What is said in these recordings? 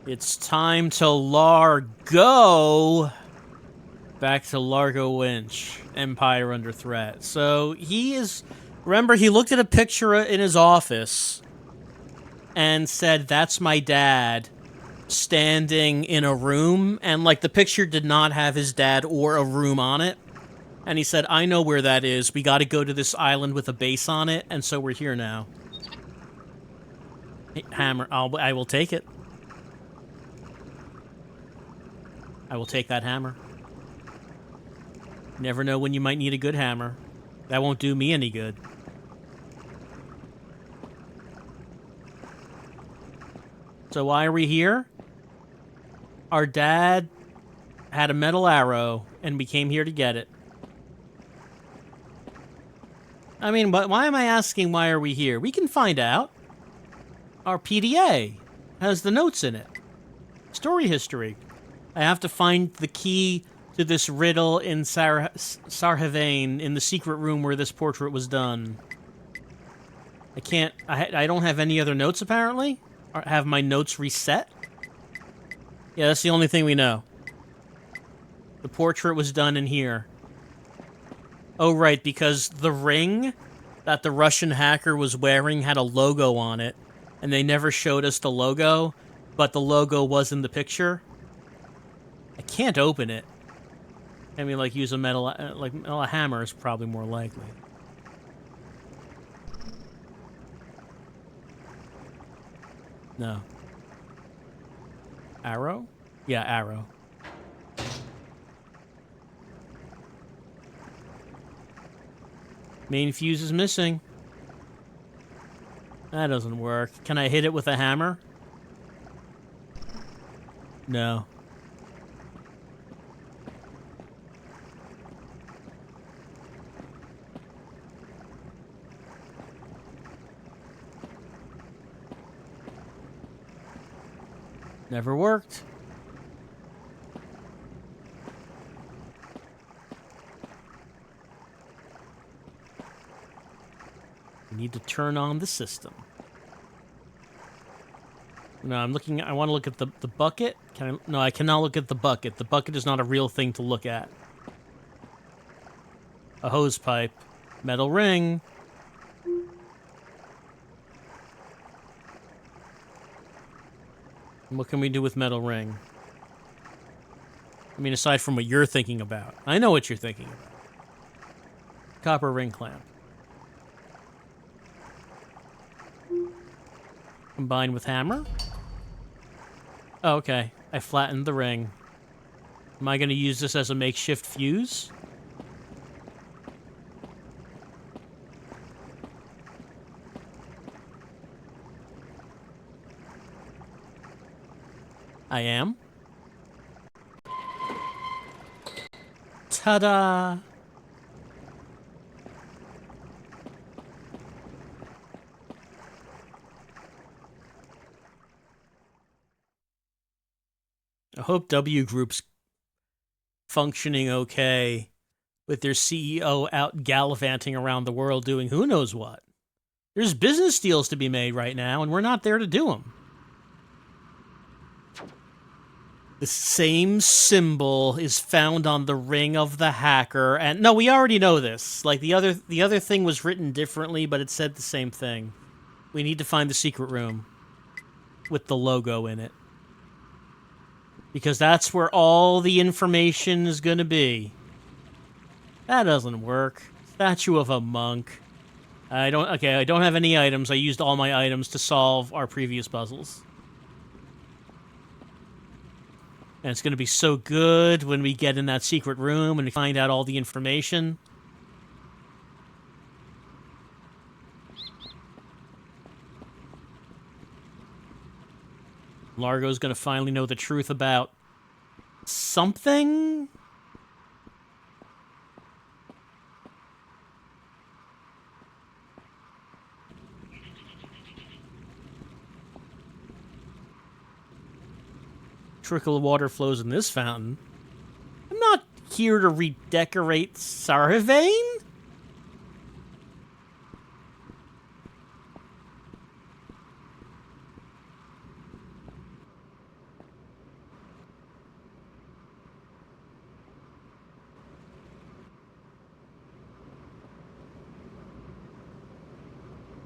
It's time to Largo. Back to Largo Winch. Empire under threat. So he is... Remember, he looked at a picture in his office and said, "That's my dad," standing in a room. And, like, the picture did not have his dad or a room on it. And he said, "I know where that is. We gotta go to this island with a base on it." And so we're here now. Hey, hammer. I will take it. I will take that hammer. Never know when you might need a good hammer. That won't do me any good. So why are we here? Our dad had a metal arrow, and we came here to get it. I mean, but why am I asking why are we here? We can find out. Our PDA has the notes in it. Story history. I have to find the key to this riddle in Sarjevane, in the secret room where this portrait was done. I can't... I don't have any other notes, apparently? Or have my notes reset? Yeah, that's the only thing we know. The portrait was done in here. Oh, right, because the ring that the Russian hacker was wearing had a logo on it, and they never showed us the logo, but the logo was in the picture. I can't open it. I mean, like, use a metal... a hammer is probably more likely. No. Arrow? Yeah, arrow. Main fuse is missing. That doesn't work. Can I hit it with a hammer? No. Never worked. We need to turn on the system. No, I'm looking... I want to look at the bucket. Can I... No, I cannot look at the bucket. The bucket is not a real thing to look at. A hose pipe. Metal ring. What can we do with metal ring? I mean, aside from what you're thinking about. I know what you're thinking about. Copper ring clamp. Combined with hammer? Oh, okay. I flattened the ring. Am I going to use this as a makeshift fuse? I am. Ta-da! I hope W Group's functioning okay with their CEO out gallivanting around the world doing who knows what. There's business deals to be made right now, and we're not there to do them. The same symbol is found on the ring of the hacker, and no, we already know this. Like, the other thing was written differently, but it said the same thing. We need to find the secret room with the logo in it. Because that's where all the information is gonna be. That doesn't work. Statue of a monk. I don't have any items. I used all my items to solve our previous puzzles. And it's going to be so good when we get in that secret room and we find out all the information. Largo's going to finally know the truth about something? Trickle of water flows in this fountain. I'm not here to redecorate Sarjevane.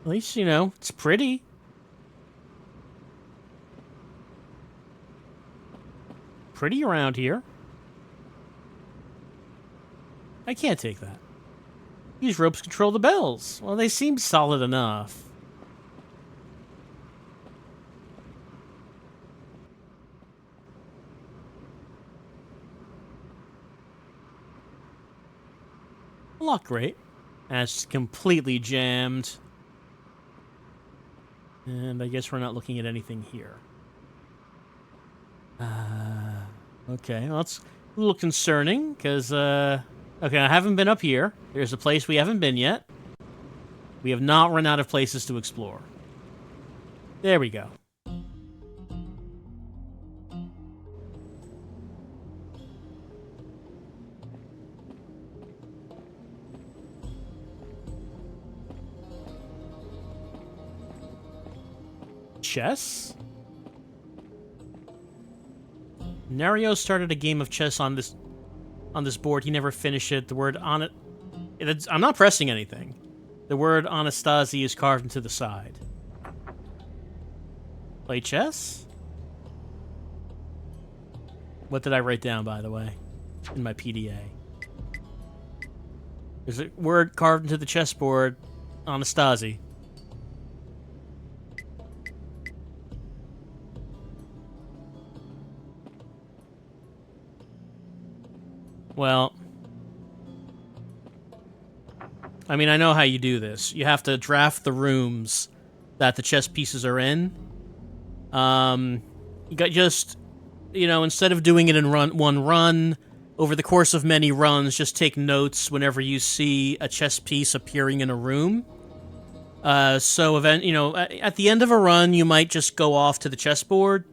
At least, you know, it's pretty. Pretty around here. I can't take that. These ropes control the bells. Well, they seem solid enough. Lock rate. That's completely jammed. And I guess we're not looking at anything here. Okay, well, that's a little concerning, because, okay, I haven't been up here. There's a place we haven't been yet. We have not run out of places to explore. There we go. Chess? Nario started a game of chess on this board. He never finished it. The word on it... I'm not pressing anything. The word Anastasi is carved into the side. Play chess? What did I write down, by the way, in my PDA? There's a word carved into the chessboard, Anastasi. Well, I mean, I know how you do this. You have to draft the rooms that the chess pieces are in. You got just, you know, instead of doing it in one run, over the course of many runs, just take notes whenever you see a chess piece appearing in a room. So, at the end of a run, you might just go off to the chessboard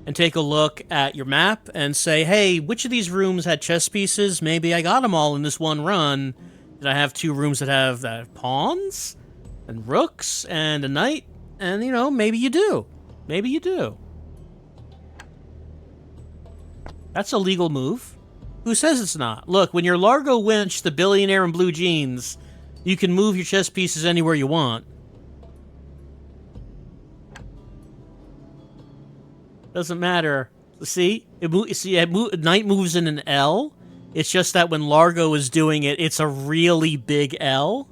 and take a look at your map and say, hey, which of these rooms had chess pieces? Maybe I got them all in this one run. Did I have 2 rooms that have pawns and rooks and a knight? And, you know, maybe you do. Maybe you do. That's a legal move. Who says it's not? Look, when you're Largo Winch, the billionaire in blue jeans, you can move your chess pieces anywhere you want. Doesn't matter. See? Knight moves in an L. It's just that when Largo is doing it, it's a really big L.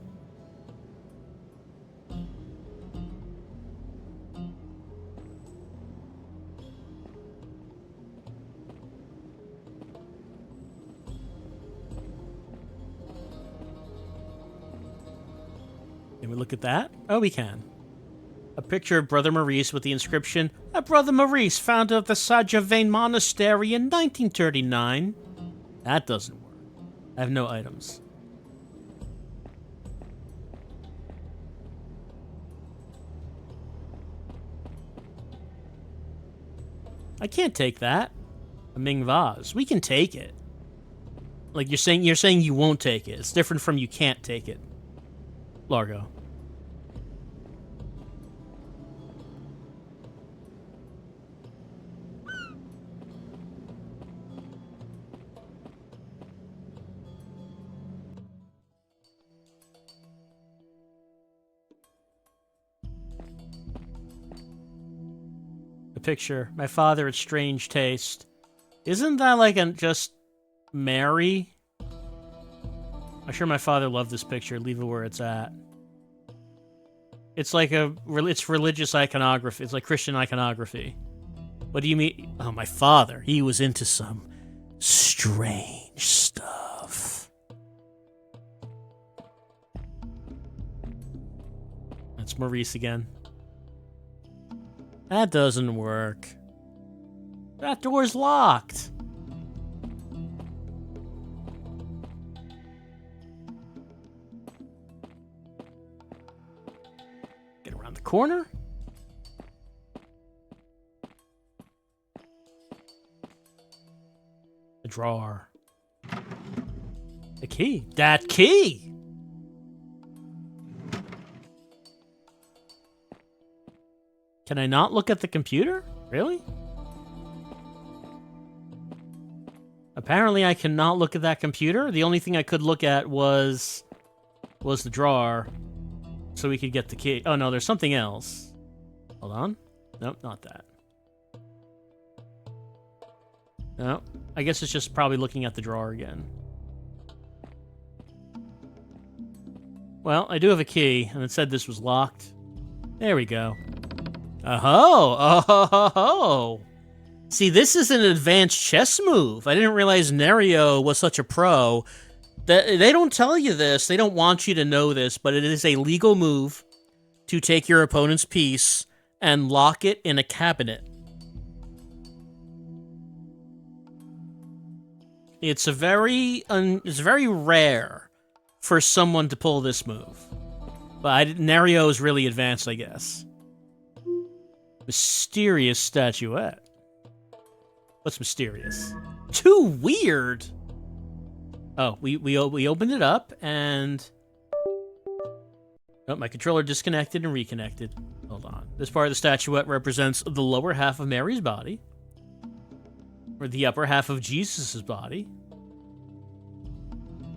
Can we look at that? Oh, we can. A picture of Brother Maurice with the inscription, Brother Maurice, founder of the Sarjevane Monastery in 1939. That doesn't work. I have no items. I can't take that. A Ming vase. We can take it. Like you're saying you won't take it. It's different from you can't take it. Largo. Picture. My father had strange taste. Isn't that like just Mary? I'm sure my father loved this picture. Leave it where it's at. It's like it's religious iconography. It's like Christian iconography. What do you mean? Oh, my father. He was into some strange stuff. That's Maurice again. That doesn't work. That door's locked. Get around the corner. A drawer. A key. That key! Can I not look at the computer? Really? Apparently I cannot look at that computer. The only thing I could look at was the drawer. so we could get the key. Oh, no, there's something else. Hold on. Nope, not that. No, I guess it's just probably looking at the drawer again. Well, I do have a key, and it said this was locked. There we go. Oh-ho! Oh-ho-ho-ho! See, this is an advanced chess move. I didn't realize Nerio was such a pro. They don't tell you this. They don't want you to know this, but it is a legal move to take your opponent's piece and lock it in a cabinet. It's very rare for someone to pull this move. But Nerio is really advanced, I guess. Mysterious statuette. What's mysterious? Too weird! Oh, we opened it up, and... Oh, my controller disconnected and reconnected. Hold on. This part of the statuette represents the lower half of Mary's body. Or the upper half of Jesus' body.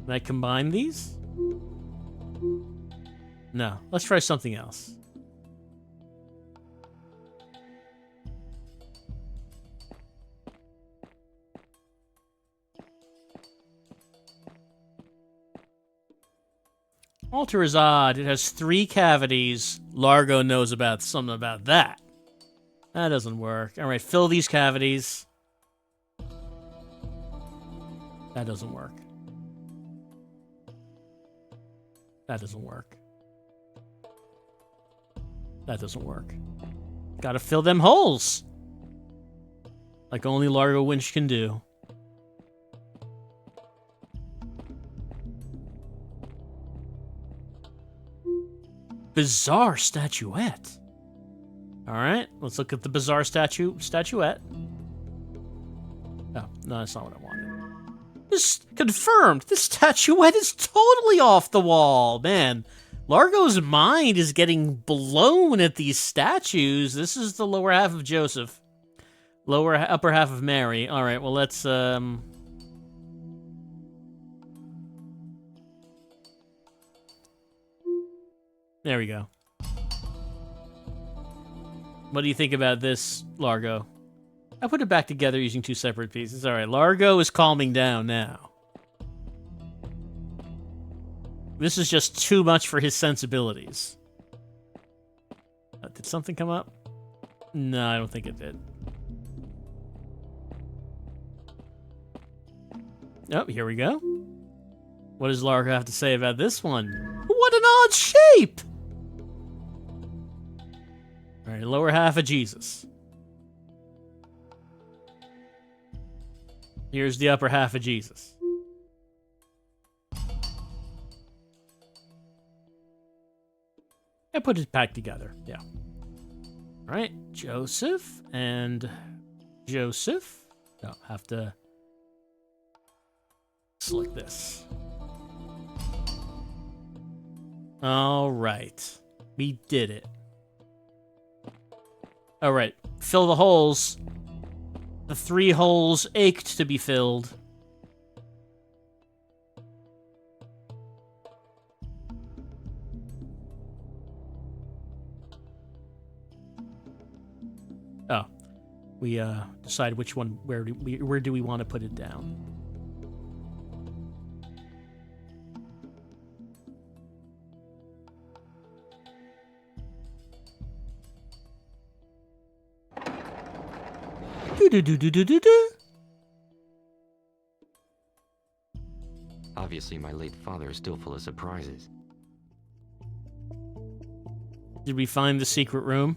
Can I combine these? No. Let's try something else. Altar is odd. It has 3 cavities. Largo knows about something about that. That doesn't work. All right, fill these cavities. That doesn't work. That doesn't work. That doesn't work. Gotta fill them holes. Like only Largo Winch can do. Bizarre statuette. Alright, let's look at the bizarre statuette. Oh, no, that's not what I wanted. This confirmed. This statuette is totally off the wall. Man, Largo's mind is getting blown at these statues. This is the lower half of Joseph. Upper half of Mary. Alright, well, let's, There we go. What do you think about this, Largo? I put it back together using 2 separate pieces. Alright, Largo is calming down now. This is just too much for his sensibilities. Did something come up? No, I don't think it did. Oh, here we go. What does Largo have to say about this one? What an odd shape! Alright, lower half of Jesus. Here's the upper half of Jesus. I put it back together, yeah. Alright, Joseph and Joseph. No, have to select this. Alright, we did it. Alright, fill the holes. The 3 holes ached to be filled. Oh, we decide which one. Where do we want to put it down? Obviously, my late father is still full of surprises. Did we find the secret room?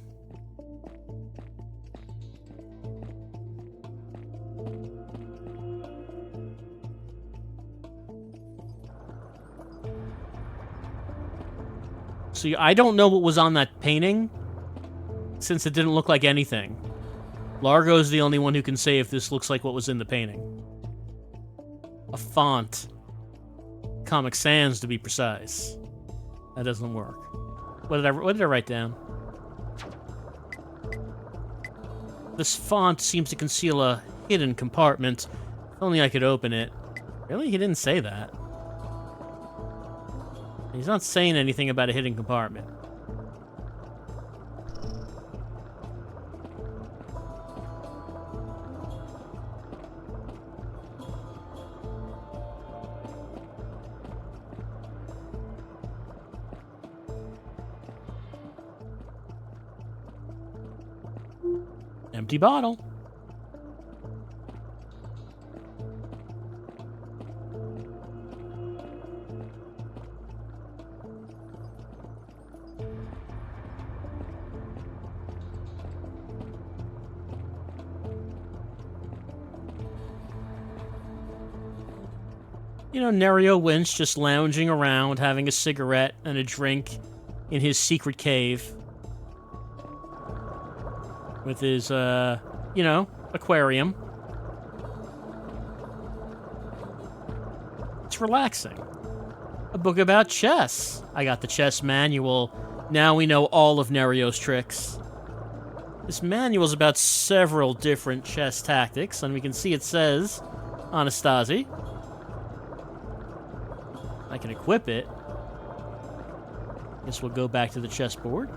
See, I don't know what was on that painting, since it didn't look like anything. Largo's the only one who can say if this looks like what was in the painting. A font. Comic Sans, to be precise. That doesn't work. What did I write down? This font seems to conceal a hidden compartment. If only I could open it. Really? He didn't say that. He's not saying anything about a hidden compartment. Empty bottle. You know, Nerio Winch just lounging around, having a cigarette and a drink in his secret cave. With his, you know, aquarium. It's relaxing. A book about chess. I got the chess manual. Now we know all of Nerio's tricks. This manual's about several different chess tactics, and we can see it says Anastasi. I can equip it. Guess we'll go back to the chessboard.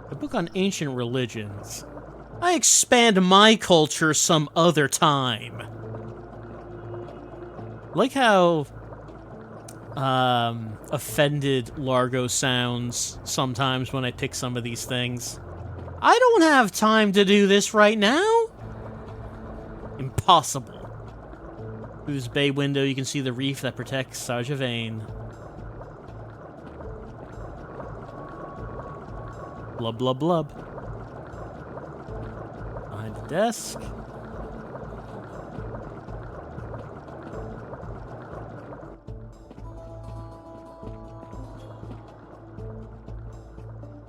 A book on ancient religions. I expand my culture some other time. Like how offended Largo sounds sometimes when I pick some of these things. I don't have time to do this right now. Impossible. Through this bay window, you can see the reef that protects Sarjevane. Blub, blub, blub. Behind the desk.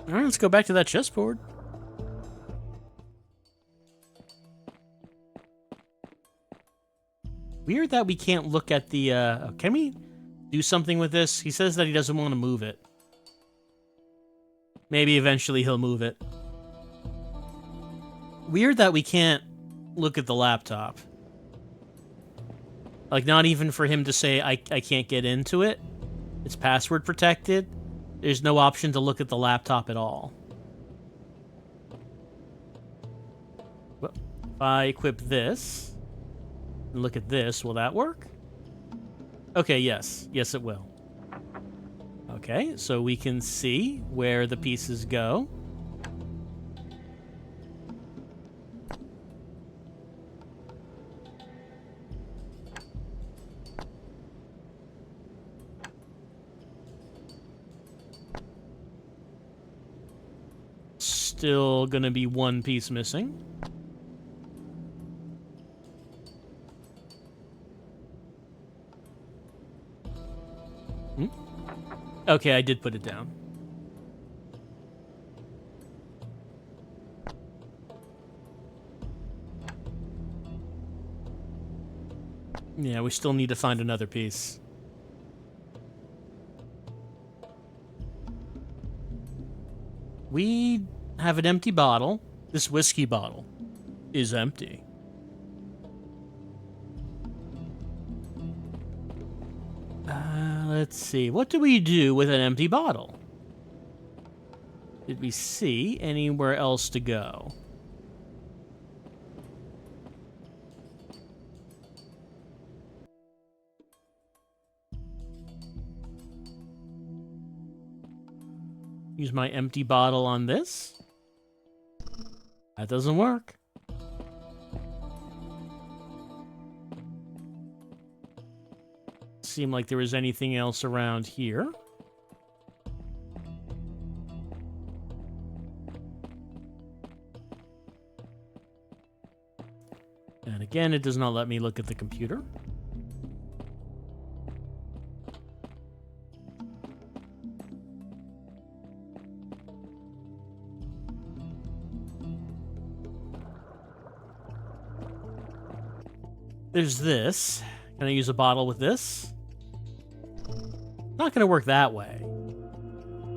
Alright, let's go back to that chessboard. Weird that we can't look at the, can we do something with this? He says that he doesn't want to move it. Maybe eventually he'll move it. Weird that we can't look at the laptop. Like, not even for him to say, I can't get into it. It's password protected. There's no option to look at the laptop at all. Well, if I equip this... look at this. Will that work? Okay, yes. Yes, it will. Okay, so we can see where the pieces go. Still gonna be one piece missing. Okay, I did put it down. Yeah, we still need to find another piece. We have an empty bottle. This whiskey bottle is empty. Let's see. What do we do with an empty bottle? Did we see anywhere else to go? Use my empty bottle on this. That doesn't work. Seemed like there was anything else around here. And again, it does not let me look at the computer. There's this. Can I use a bottle with this? Not going to work that way.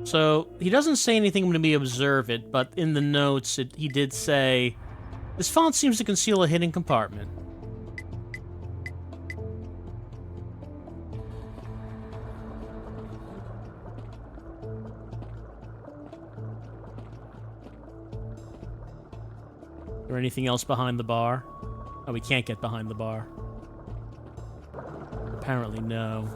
So, he doesn't say anything to me observe it, but in the notes, he did say, this font seems to conceal a hidden compartment. Or anything else behind the bar? Oh, we can't get behind the bar. Apparently, no.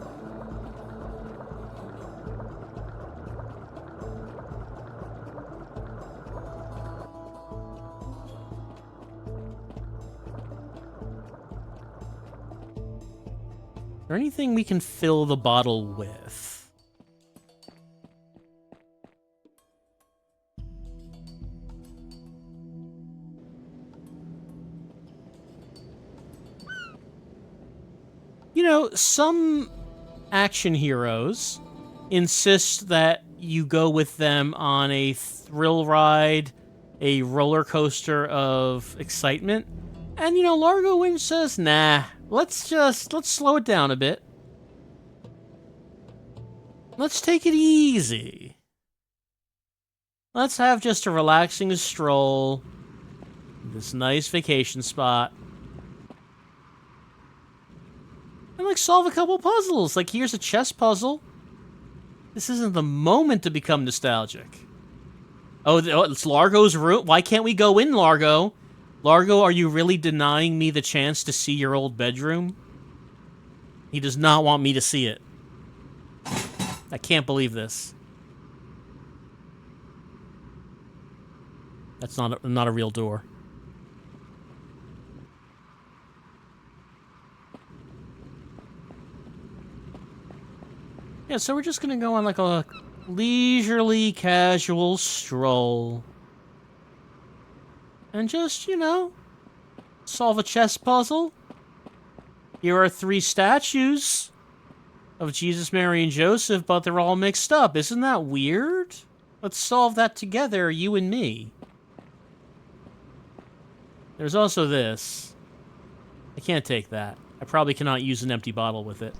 Is there anything we can fill the bottle with? You know, some action heroes insist that you go with them on a thrill ride, a roller coaster of excitement. And, you know, Largo Winch says, nah, let's slow it down a bit. Let's take it easy. Let's have just a relaxing stroll. This nice vacation spot. And, like, solve a couple puzzles. Like, here's a chess puzzle. This isn't the moment to become nostalgic. Oh, it's Largo's room? Why can't we go in, Largo? Largo, are you really denying me the chance to see your old bedroom? He does not want me to see it. I can't believe this. That's not a real door. Yeah, so we're just gonna go on like a leisurely, casual stroll. And just, you know, solve a chess puzzle. Here are 3 statues of Jesus, Mary, and Joseph, but they're all mixed up. Isn't that weird? Let's solve that together, you and me. There's also this. I can't take that. I probably cannot use an empty bottle with it.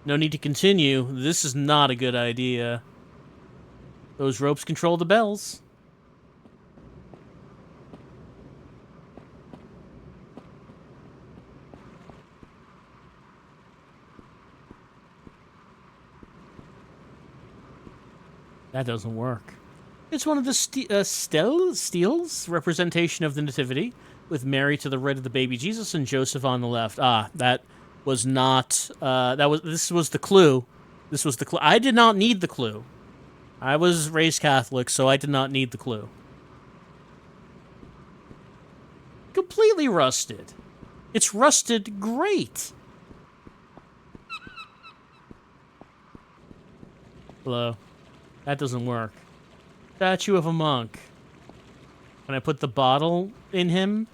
No need to continue. This is not a good idea. Those ropes control the bells. That doesn't work. It's one of the steels representation of the Nativity, with Mary to the right of the baby Jesus and Joseph on the left. Ah, that was not. This was the clue. This was the clue. I did not need the clue. I was raised Catholic, so I did not need the clue. Completely rusted. It's rusted great. Hello. That doesn't work. Statue of a monk. Can I put the bottle in him?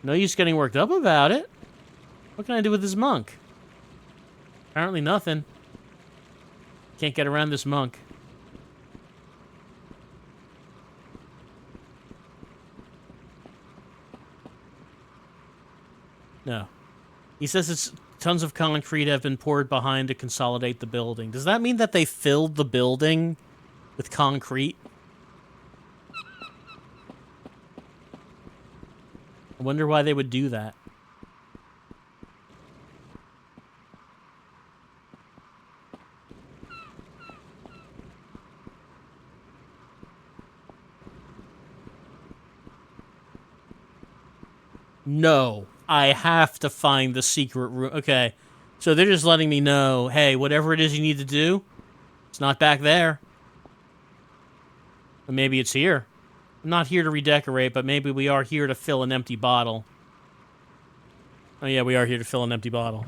No use getting worked up about it. What can I do with this monk? Apparently nothing. Can't get around this monk. No. He says it's tons of concrete have been poured behind to consolidate the building. Does that mean that they filled the building with concrete? I wonder why they would do that. No, I have to find the secret room. Okay, so they're just letting me know, hey, whatever it is you need to do, it's not back there. Or maybe it's here. I'm not here to redecorate, but maybe we are here to fill an empty bottle. Oh yeah, we are here to fill an empty bottle.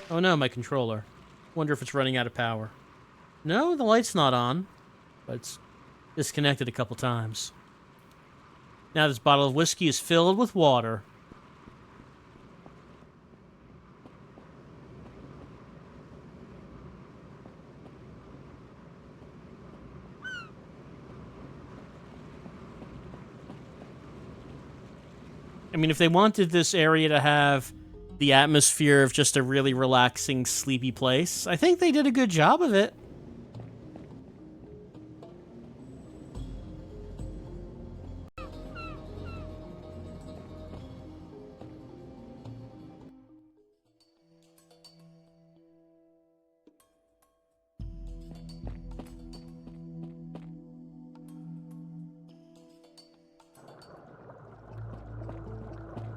Oh no, my controller. Wonder if it's running out of power. No, the light's not on, but it's disconnected a couple times. Now this bottle of whiskey is filled with water. I mean, if they wanted this area to have the atmosphere of just a really relaxing, sleepy place, I think they did a good job of it.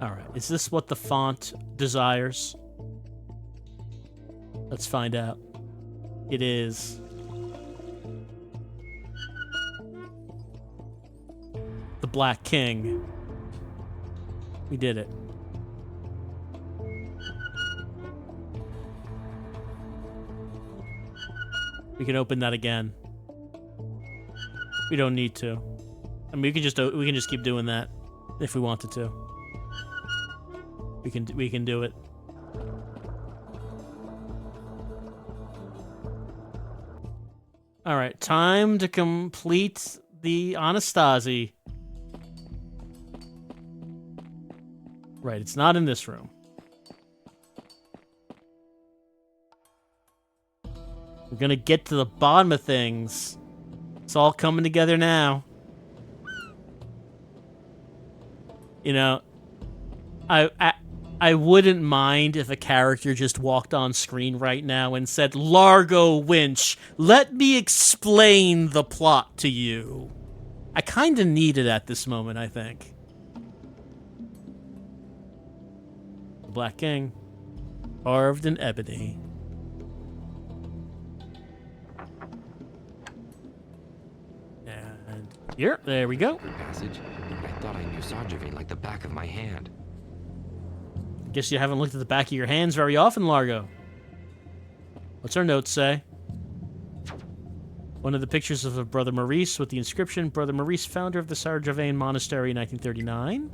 Alright, is this what the font desires? Let's find out. It is. The Black King. We did it. We can open that again. We don't need to. I mean, we can just keep doing that if we wanted to. We can do it. All right, time to complete the Anastasi. Right, it's not in this room. We're gonna get to the bottom of things. It's all coming together now. You know, I wouldn't mind if a character just walked on screen right now and said, Largo, Winch, let me explain the plot to you. I kind of need it at this moment, I think. The Black King, carved in ebony. And here, there we go. Passage. I thought I knew Sarjevane like the back of my hand. Guess you haven't looked at the back of your hands very often, Largo. What's our notes say? One of the pictures of a Brother Maurice with the inscription, Brother Maurice, founder of the Sarjevane Monastery in 1939.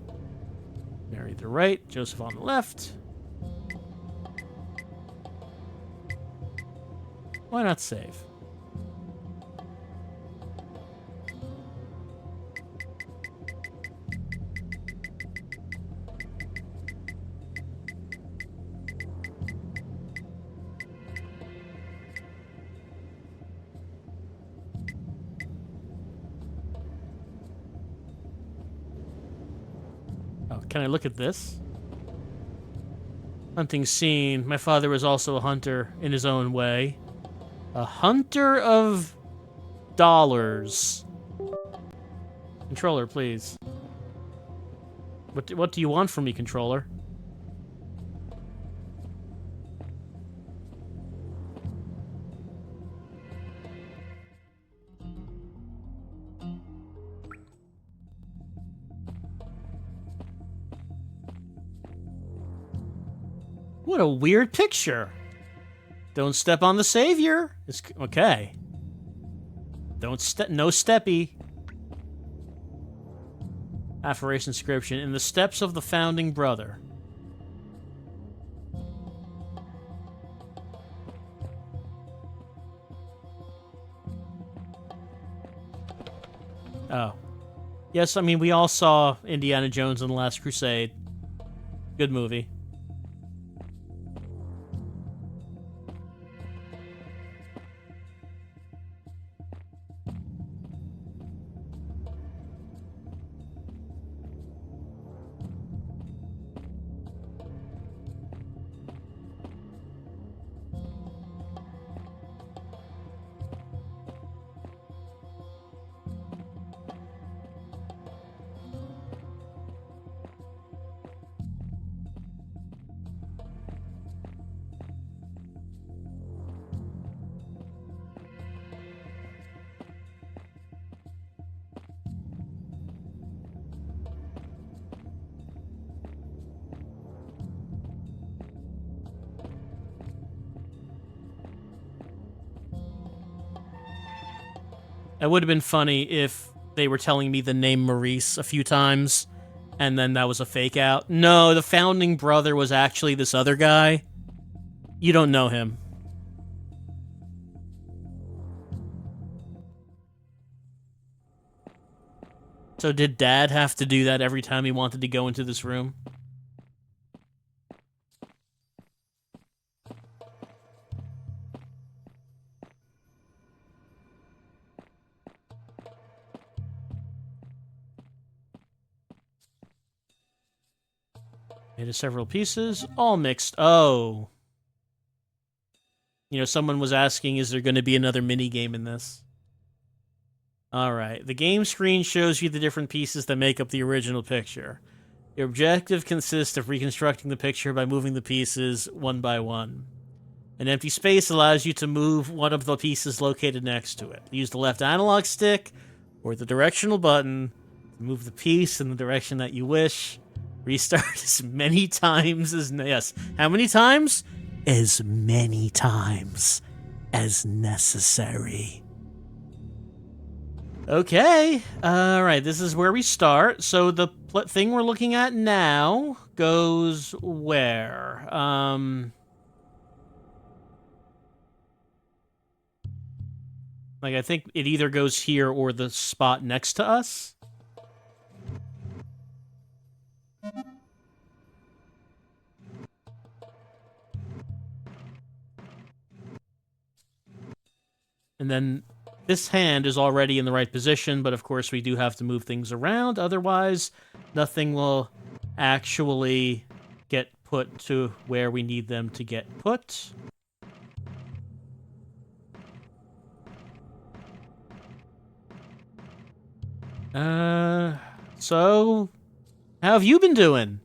Mary to the right, Joseph on the left. Why not save? Can I look at this? Hunting scene. My father was also a hunter in his own way. A hunter of dollars. Controller, please. What do you want from me, controller? What a weird picture. Don't step on the savior. It's okay. No steppy. Affirmation inscription. In the steps of the founding brother. Oh. Yes, I mean, we all saw Indiana Jones and the Last Crusade. Good movie. It would have been funny if they were telling me the name Maurice a few times, and then that was a fake out. No, the founding brother was actually this other guy. You don't know him. So did Dad have to do that every time he wanted to go into this room? Made of several pieces, all mixed. Oh. You know, someone was asking, is there going to be another mini-game in this? Alright, the game screen shows you the different pieces that make up the original picture. Your objective consists of reconstructing the picture by moving the pieces one by one. An empty space allows you to move one of the pieces located next to it. Use the left analog stick or the directional button to move the piece in the direction that you wish. Restart as many times as... Yes. How many times? As many times as necessary. Okay. Alright, this is where we start. So the thing we're looking at now goes where? Like, I think it either goes here or the spot next to us. And then this hand is already in the right position, but of course we do have to move things around. Otherwise, nothing will actually get put to where we need them to get put. So, how have you been doing?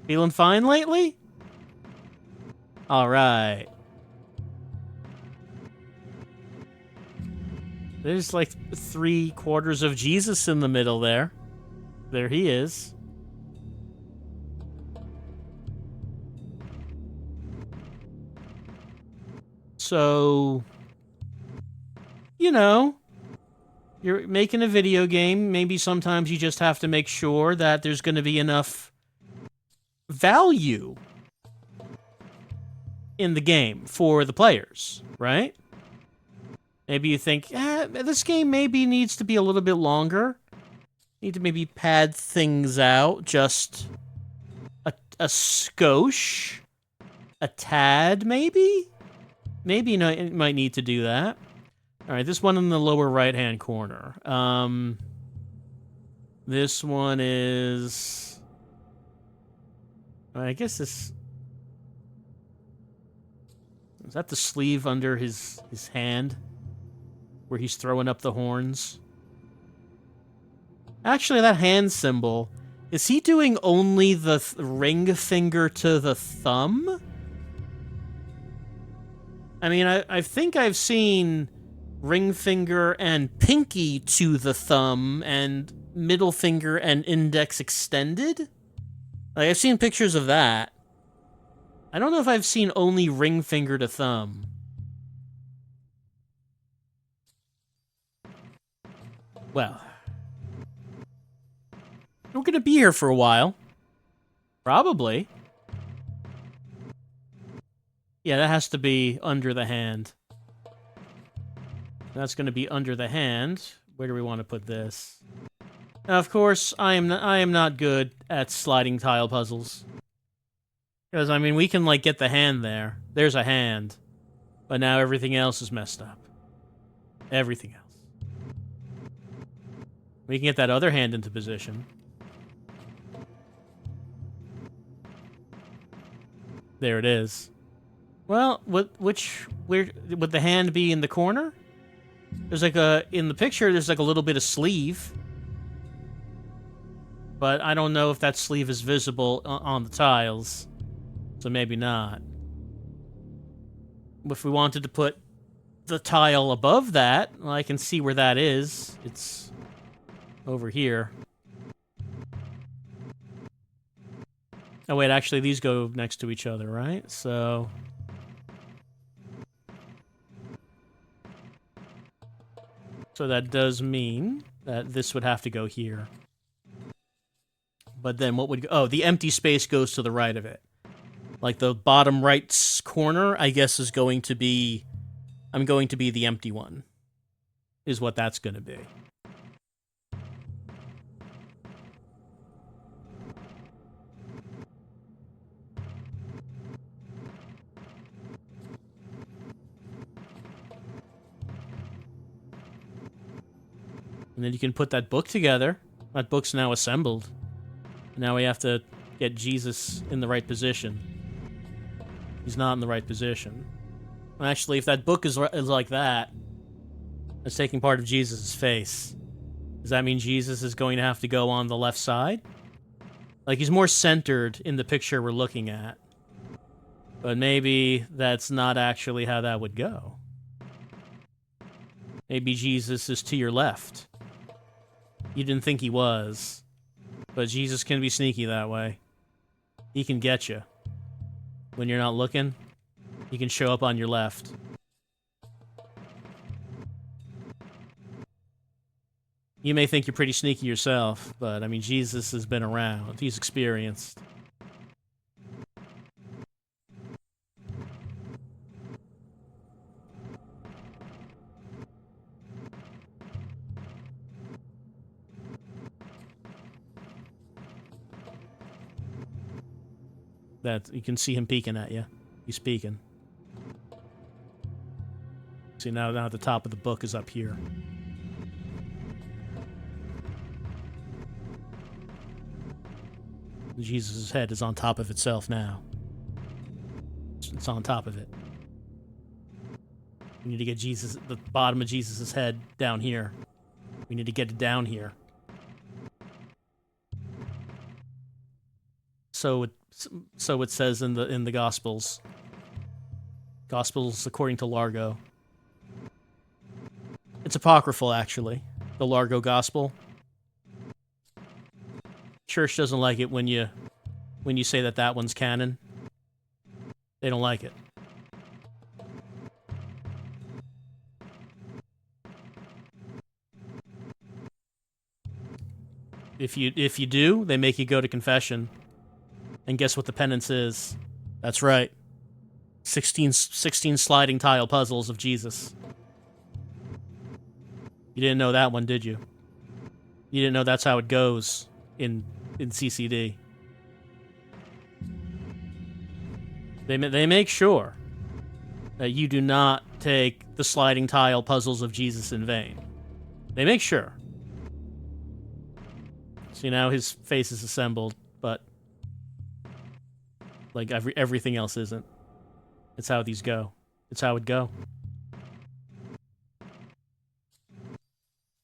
Feeling fine lately? Alright. There's like 3/4 of Jesus in the middle there. There he is. So, you know, you're making a video game. Maybe sometimes you just have to make sure that there's going to be enough value in the game for the players, right? Maybe you think, this game maybe needs to be a little bit longer. Need to maybe pad things out just a skosh, a tad, maybe? Maybe it might need to do that. All right, this one in the lower right-hand corner. This one is... I guess this... Is that the sleeve under his hand? Where he's throwing up the horns? Actually, that hand symbol... Is he doing only the ring finger to the thumb? I mean, I think I've seen ring finger and pinky to the thumb and middle finger and index extended. Like, I've seen pictures of that. I don't know if I've seen only ring finger to thumb. Well, we're gonna be here for a while. Probably. Yeah, that has to be under the hand. That's going to be under the hand. Where do we want to put this? Now, of course, I am not good at sliding tile puzzles. Because, I mean, we can, like, get the hand there. There's a hand. But now everything else is messed up. Everything else. We can get that other hand into position. There it is. Well, where would the hand be in the corner? There's like in the picture, there's like a little bit of sleeve. But I don't know if that sleeve is visible on the tiles. So maybe not. If we wanted to put the tile above that, well, I can see where that is. It's over here. Oh wait, actually these go next to each other, right? So... So that does mean that this would have to go here. But then what would... Oh, the empty space goes to the right of it. Like the bottom right corner, I guess, is going to be... I'm going to be the empty one. Is what that's going to be. And then you can put that book together. That book's now assembled. Now we have to get Jesus in the right position. He's not in the right position. Actually, if that book is like that, it's taking part of Jesus' face. Does that mean Jesus is going to have to go on the left side? Like, he's more centered in the picture we're looking at. But maybe that's not actually how that would go. Maybe Jesus is to your left. You didn't think he was. But Jesus can be sneaky that way. He can get you. When you're not looking, he can show up on your left. You may think you're pretty sneaky yourself, but, I mean, Jesus has been around. He's experienced. That you can see him peeking at you. He's peeking. See, now the top of the book is up here. Jesus' head is on top of itself now. It's on top of it. We need to get the bottom of Jesus' head down here. We need to get it down here. So it says in the Gospels. Gospels according to Largo. It's apocryphal, actually. The Largo Gospel. Church doesn't like it when you say that one's canon. They don't like it. If you do, they make you go to confession. And guess what the penance is? That's right. 16 sliding tile puzzles of Jesus. You didn't know that one, did you? You didn't know that's how it goes in CCD. They make sure that you do not take the sliding tile puzzles of Jesus in vain. They make sure. See, now his face is assembled, but like everything else isn't. It's how these go. It's how it go.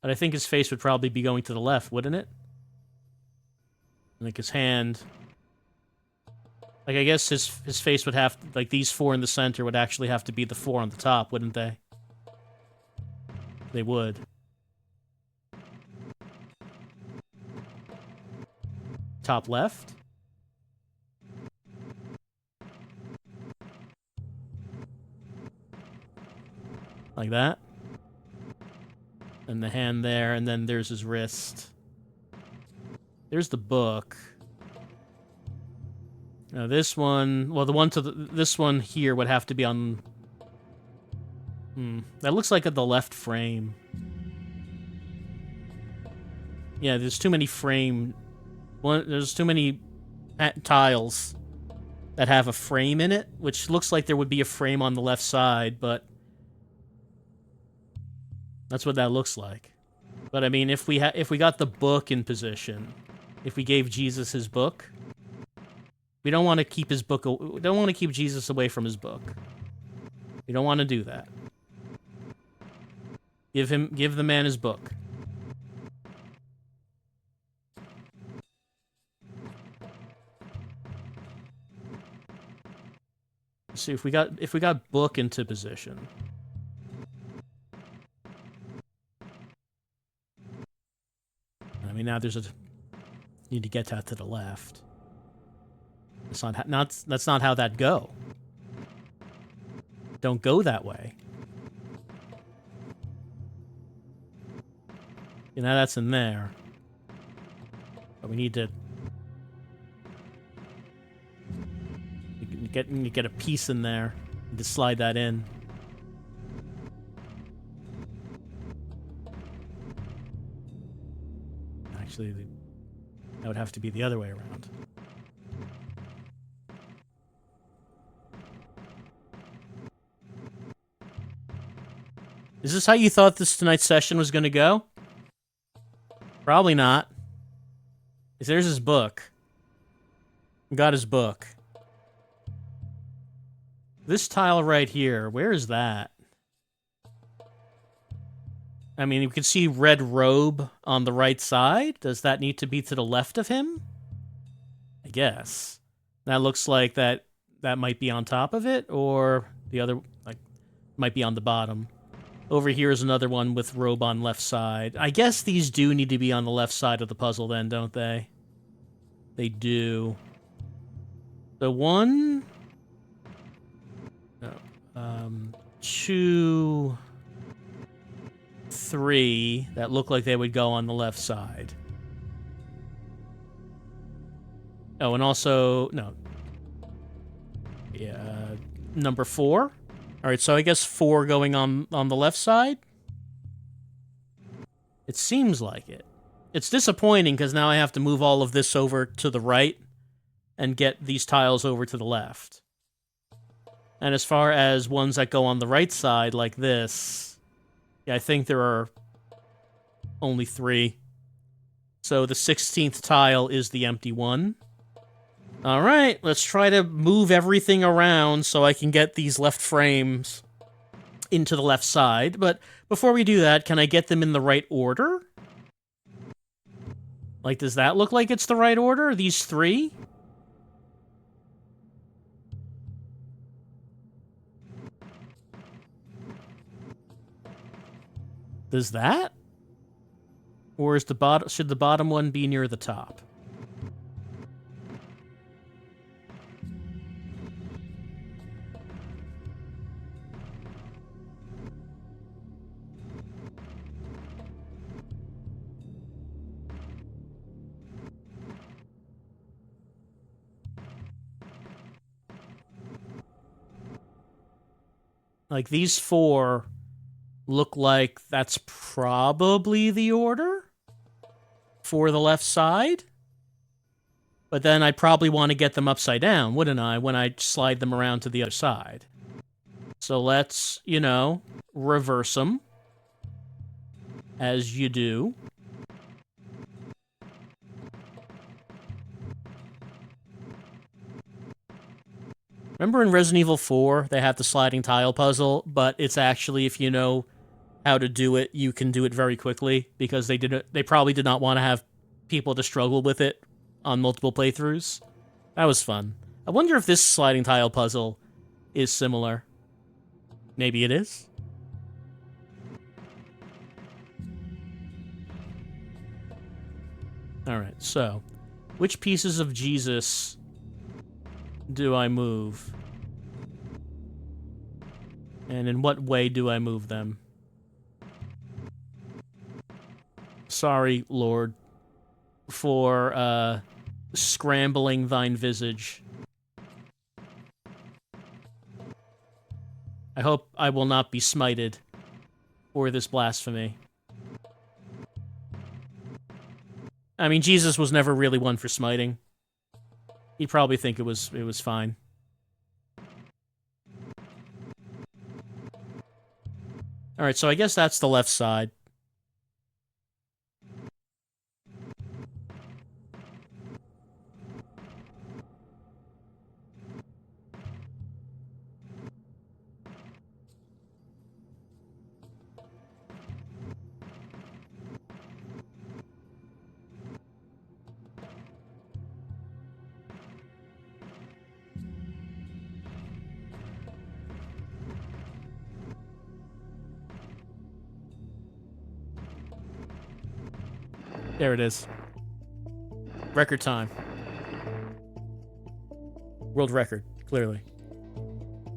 But I think his face would probably be going to the left, wouldn't it? Like his hand. Like I guess his face would have, like these four in the center would actually have to be the four on the top, wouldn't they? They would. Top left? Like that. And the hand there, and then there's his wrist. There's the book. Now this one, well, the one to this one here would have to be on. That looks like the left frame. Yeah, there's too many frame. There's too many tiles that have a frame in it, which looks like there would be a frame on the left side, but that's what that looks like. But I mean, if we got the book in position, if we gave Jesus his book, we don't want to keep his book. We don't want to keep Jesus away from his book. We don't want to do that. Give the man his book. See if we got book into position. I mean, now there's need to get that to the left. That's not how that go. Don't go that way. You know, that's in there. But we need to get a piece in there. Need to slide that in. Actually, that would have to be the other way around. Is this how you thought tonight's session was going to go? Probably not. There's his book. Got his book. This tile right here, where is that? I mean, you can see red robe on the right side. Does that need to be to the left of him? I guess. That looks like that might be on top of it, or the other, like, might be on the bottom. Over here is another one with robe on left side. I guess these do need to be on the left side of the puzzle then, don't they? They do. The one... No. 2... 3 that look like they would go on the left side. Oh, and also... No. Yeah, number 4? Alright, so I guess 4 going on the left side? It seems like it. It's disappointing because now I have to move all of this over to the right and get these tiles over to the left. And as far as ones that go on the right side, like this, yeah, I think there are only 3. So the 16th tile is the empty one. Alright, let's try to move everything around so I can get these left frames into the left side. But before we do that, can I get them in the right order? Like, does that look like it's the right order? These 3? Does that? Or is should the bottom one be near the top? Like, these 4 look like that's probably the order for the left side. But then I'd probably want to get them upside down, wouldn't I, when I slide them around to the other side. So let's, you know, reverse them. As you do. Remember in Resident Evil 4, they have the sliding tile puzzle, but it's actually, if you know how to do it, you can do it very quickly, because they probably did not want to have people to struggle with it on multiple playthroughs. That was fun. I wonder if this sliding tile puzzle is similar. Maybe it is? Alright, so, which pieces of Jesus do I move? And in what way do I move them? Sorry, Lord, for scrambling thine visage. I hope I will not be smited for this blasphemy. I mean, Jesus was never really one for smiting. He'd probably think it was fine. Alright, so I guess that's the left side. There it is. Record time. World record, clearly.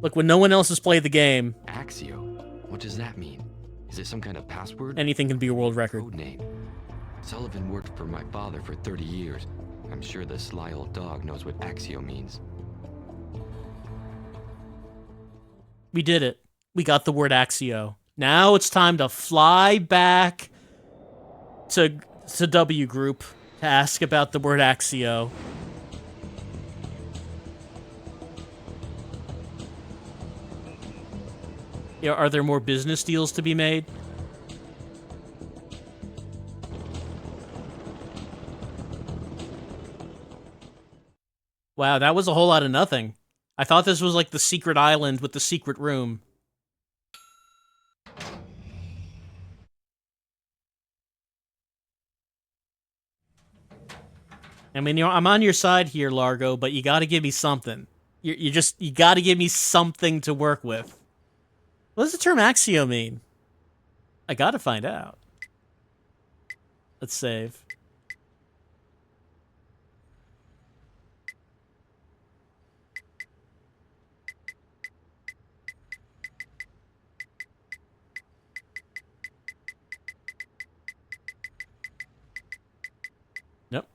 Look, when no one else has played the game... Axio? What does that mean? Is it some kind of password? Anything can be a world record. Code name. Sullivan worked for my father for 30 years. I'm sure the sly old dog knows what Axio means. We did it. We got the word Axio. Now it's time to fly back to W Group to ask about the word Axio. Yeah, are there more business deals to be made? Wow, that was a whole lot of nothing. I thought this was like the secret island with the secret room. I mean, I'm on your side here, Largo, but you gotta give me something. You gotta give me something to work with. What does the term Axio mean? I gotta find out. Let's save. Nope.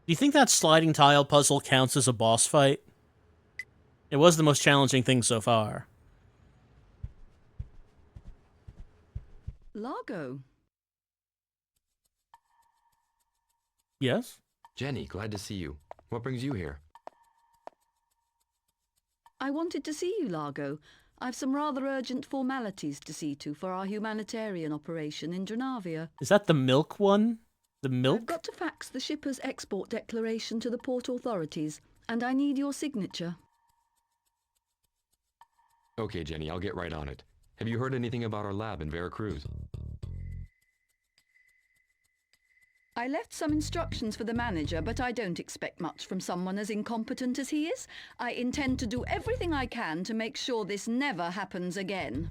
Do you think that sliding tile puzzle counts as a boss fight? It was the most challenging thing so far. Largo. Yes? Jenny, glad to see you. What brings you here? I wanted to see you, Largo. I've some rather urgent formalities to see to for our humanitarian operation in Dranavia. Is that the milk one? The milk? I've got to fax the shipper's export declaration to the port authorities, and I need your signature. Okay, Jenny, I'll get right on it. Have you heard anything about our lab in Veracruz? I left some instructions for the manager, but I don't expect much from someone as incompetent as he is. I intend to do everything I can to make sure this never happens again.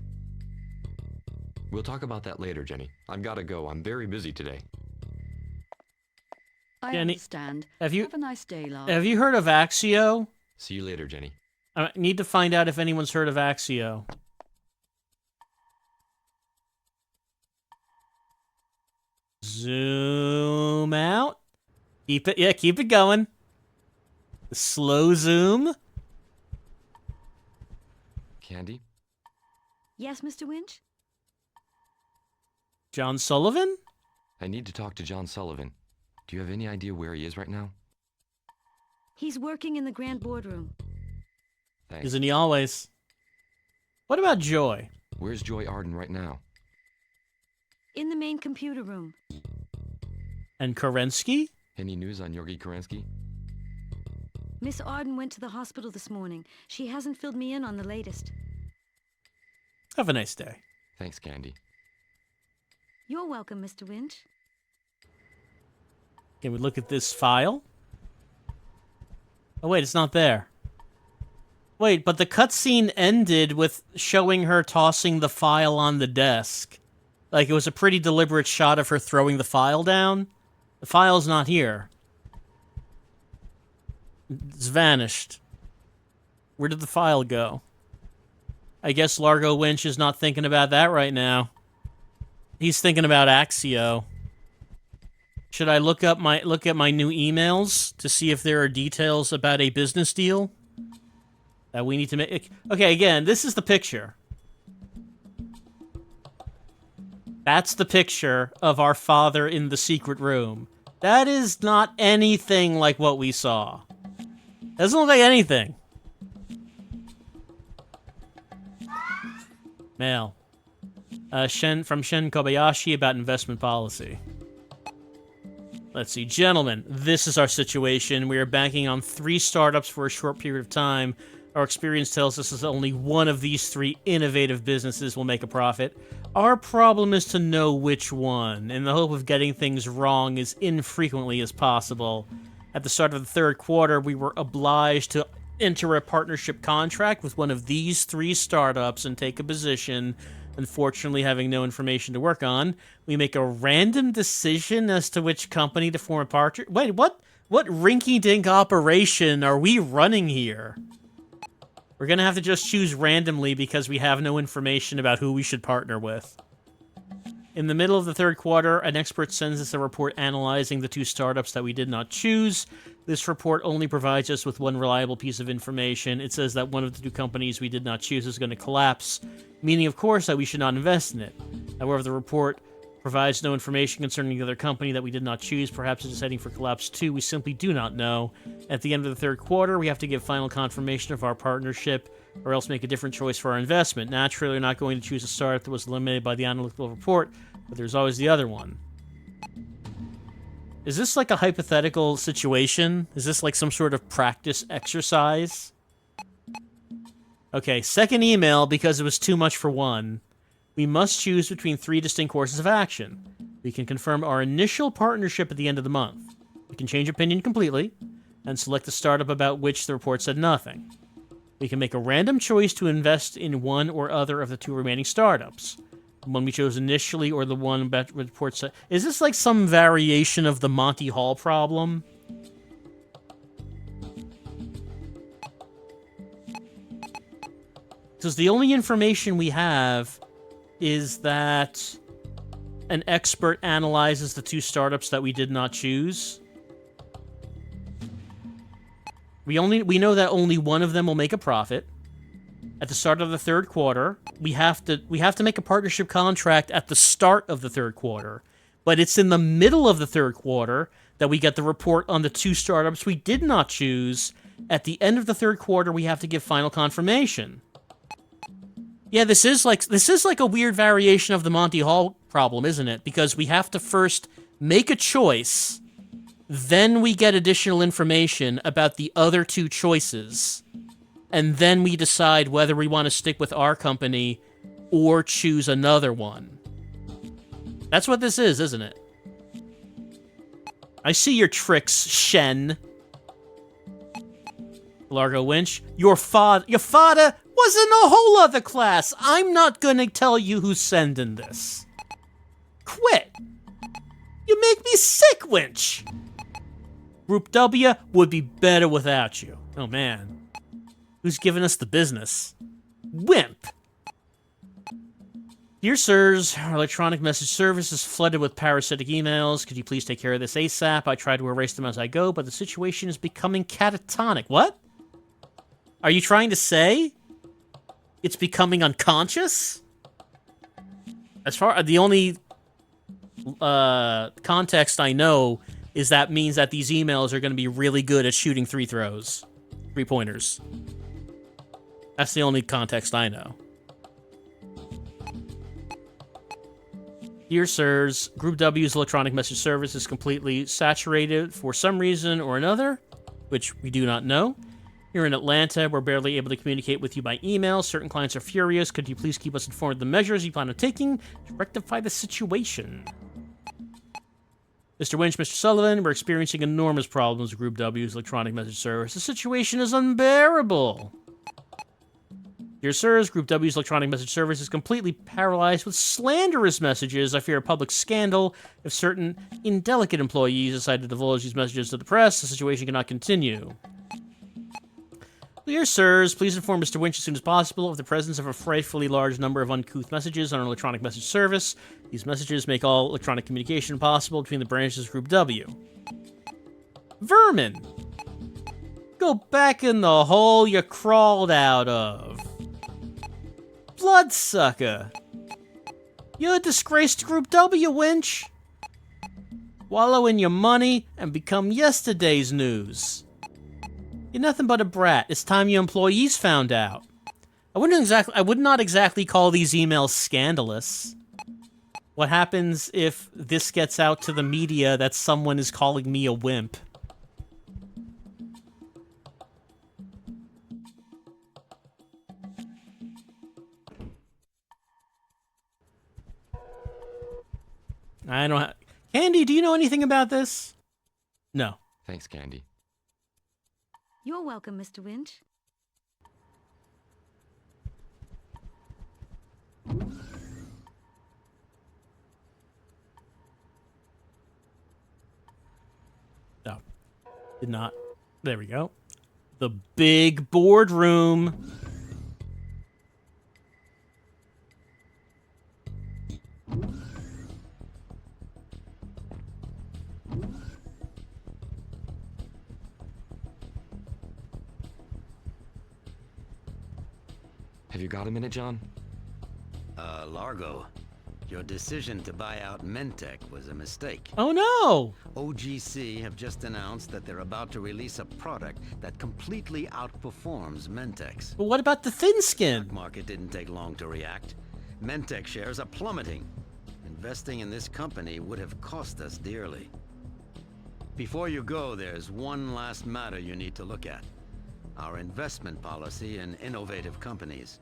We'll talk about that later, Jenny. I've got to go. I'm very busy today. I Jenny, understand. have you- Have a nice day, Largo. Have you heard of Axio? See you later, Jenny. I need to find out if anyone's heard of Axio. Zoom out. Keep it going. Slow zoom. Candy? Yes, Mr. Winch? John Sullivan? I need to talk to John Sullivan. Do you have any idea where he is right now? He's working in the grand boardroom. Thanks. Isn't he always? What about Joy? Where's Joy Arden right now? In the main computer room. And Kerensky? Any news on Yorgi Kerensky? Miss Arden went to the hospital this morning. She hasn't filled me in on the latest. Have a nice day. Thanks, Candy. You're welcome, Mr. Winch. Can we look at this file? Oh, wait, it's not there. Wait, but the cutscene ended with showing her tossing the file on the desk. Like, it was a pretty deliberate shot of her throwing the file down. The file's not here. It's vanished. Where did the file go? I guess Largo Winch is not thinking about that right now. He's thinking about Axio. Should I look at my new emails to see if there are details about a business deal that we need to make? Okay, again, this is the picture. That's the picture of our father in the secret room. That is not anything like what we saw. Doesn't look like anything. Mail. From Shen Kobayashi about investment policy. Let's see. Gentlemen, this is our situation. We are banking on 3 startups for a short period of time. Our experience tells us that only one of these 3 innovative businesses will make a profit. Our problem is to know which one, in the hope of getting things wrong as infrequently as possible. At the start of the 3rd quarter, we were obliged to enter a partnership contract with one of these 3 startups and take a position. Unfortunately, having no information to work on, we make a random decision as to which company to form a partnership. Wait, what rinky-dink operation are we running here? We're gonna have to just choose randomly because we have no information about who we should partner with. In the middle of the 3rd quarter, an expert sends us a report analyzing the 2 startups that we did not choose. This report only provides us with one reliable piece of information. It says that one of the 2 companies we did not choose is going to collapse, meaning, of course, that we should not invest in it. However, the report provides no information concerning the other company that we did not choose. Perhaps it is heading for collapse too. We simply do not know. At the end of the 3rd quarter, we have to give final confirmation of our partnership, or else make a different choice for our investment. Naturally, we're not going to choose a startup that was eliminated by the analytical report, but there's always the other one. Is this like a hypothetical situation? Is this like some sort of practice exercise? Okay, 2nd email because it was too much for one. We must choose between 3 distinct courses of action. We can confirm our initial partnership at the end of the month. We can change opinion completely and select a startup about which the report said nothing. We can make a random choice to invest in one or other of the 2 remaining startups. The one we chose initially or the one about the report said... Is this like some variation of the Monty Hall problem? Because the only information we have is that an expert analyzes the 2 startups that we did not choose. We know that only one of them will make a profit. At the start of the 3rd quarter, we have to make a partnership contract at the start of the 3rd quarter. But it's in the middle of the 3rd quarter that we get the report on the 2 startups we did not choose. At the end of the 3rd quarter, we have to give final confirmation. Yeah, this is like a weird variation of the Monty Hall problem, isn't it? Because we have to first make a choice, then we get additional information about the other 2 choices, and then we decide whether we want to stick with our company or choose another one. That's what this is, isn't it? I see your tricks, Shen. Largo Winch, your father was in a whole other class. I'm not gonna tell you who's sending this. Quit. You make me sick, Winch. Group W would be better without you. Oh, man. Who's giving us the business? Wimp. Dear sirs, our electronic message service is flooded with parasitic emails. Could you please take care of this ASAP? I try to erase them as I go, but the situation is becoming catatonic. What? Are you trying to say it's becoming unconscious? As far the only context I know is that means that these emails are going to be really good at shooting 3-pointers. That's the only context I know. Dear sirs, Group W's electronic message service is completely saturated for some reason or another, which we do not know. Here in Atlanta, we're barely able to communicate with you by email. Certain clients are furious. Could you please keep us informed of the measures you plan on taking to rectify the situation? Mr. Winch, Mr. Sullivan, we're experiencing enormous problems with Group W's electronic message service. The situation is unbearable. Dear sirs, Group W's electronic message service is completely paralyzed with slanderous messages. I fear a public scandal. If certain indelicate employees decide to divulge these messages to the press, the situation cannot continue. Dear sirs, please inform Mr. Winch as soon as possible of the presence of a frightfully large number of uncouth messages on our electronic message service. These messages make all electronic communication possible between the branches of Group W. Vermin! Go back in the hole you crawled out of. Bloodsucker! You're a disgrace to Group W, Winch! Wallow in your money and become yesterday's news. You're nothing but a brat. It's time your employees found out. I would not exactly call these emails scandalous. What happens if this gets out to the media that someone is calling me a wimp? I don't have... Candy, do you know anything about this? No. Thanks, Candy. You're welcome, Mr. Winch. No. Did not. There we go. The big boardroom. Have you got a minute, John? Largo, your decision to buy out Mentec was a mistake. Oh no! OGC have just announced that they're about to release a product that completely outperforms Mentec's. But what about the thin skin? The market didn't take long to react. Mentec shares are plummeting. Investing in this company would have cost us dearly. Before you go, there's one last matter you need to look at. Our investment policy in innovative companies.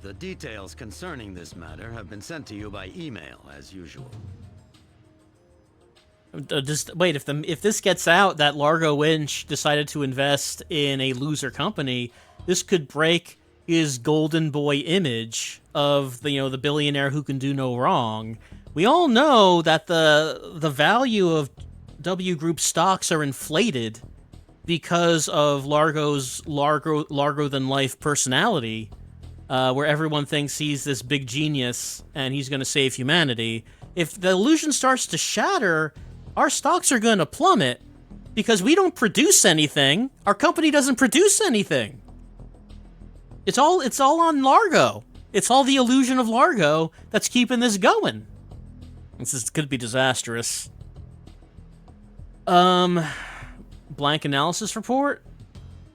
The details concerning this matter have been sent to you by email, as usual. Just wait. If this gets out that Largo Winch decided to invest in a loser company, this could break his golden boy image of the billionaire who can do no wrong. We all know that the value of W Group stocks are inflated because of Largo's Largo than life personality, where everyone thinks he's this big genius and he's going to save humanity. If the illusion starts to shatter, our stocks are going to plummet because we don't produce anything. Our company doesn't produce anything. It's all on Largo. It's all the illusion of Largo that's keeping this going. This could be disastrous. Blank analysis report?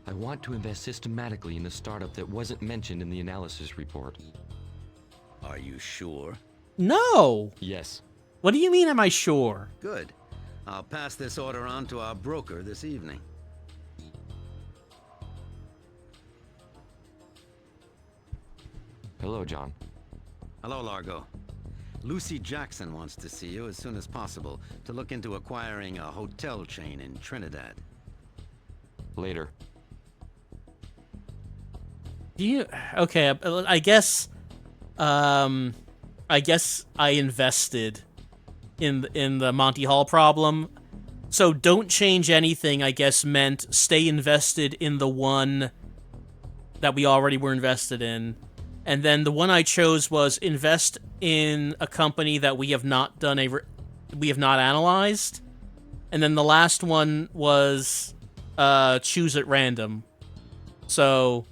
I want to invest systematically in a startup that wasn't mentioned in the analysis report. Are you sure? No. Yes. What do you mean, am I sure? Good. I'll pass this order on to our broker this evening. Hello, John. Hello, Largo. Lucy Jackson wants to see you as soon as possible to look into acquiring a hotel chain in Trinidad. Later. Okay, I guess I invested in the Monty Hall problem. So don't change anything, I guess, meant stay invested in the one that we already were invested in. And then the one I chose was invest in a company that we have not analyzed. And then the last one was choose at random. So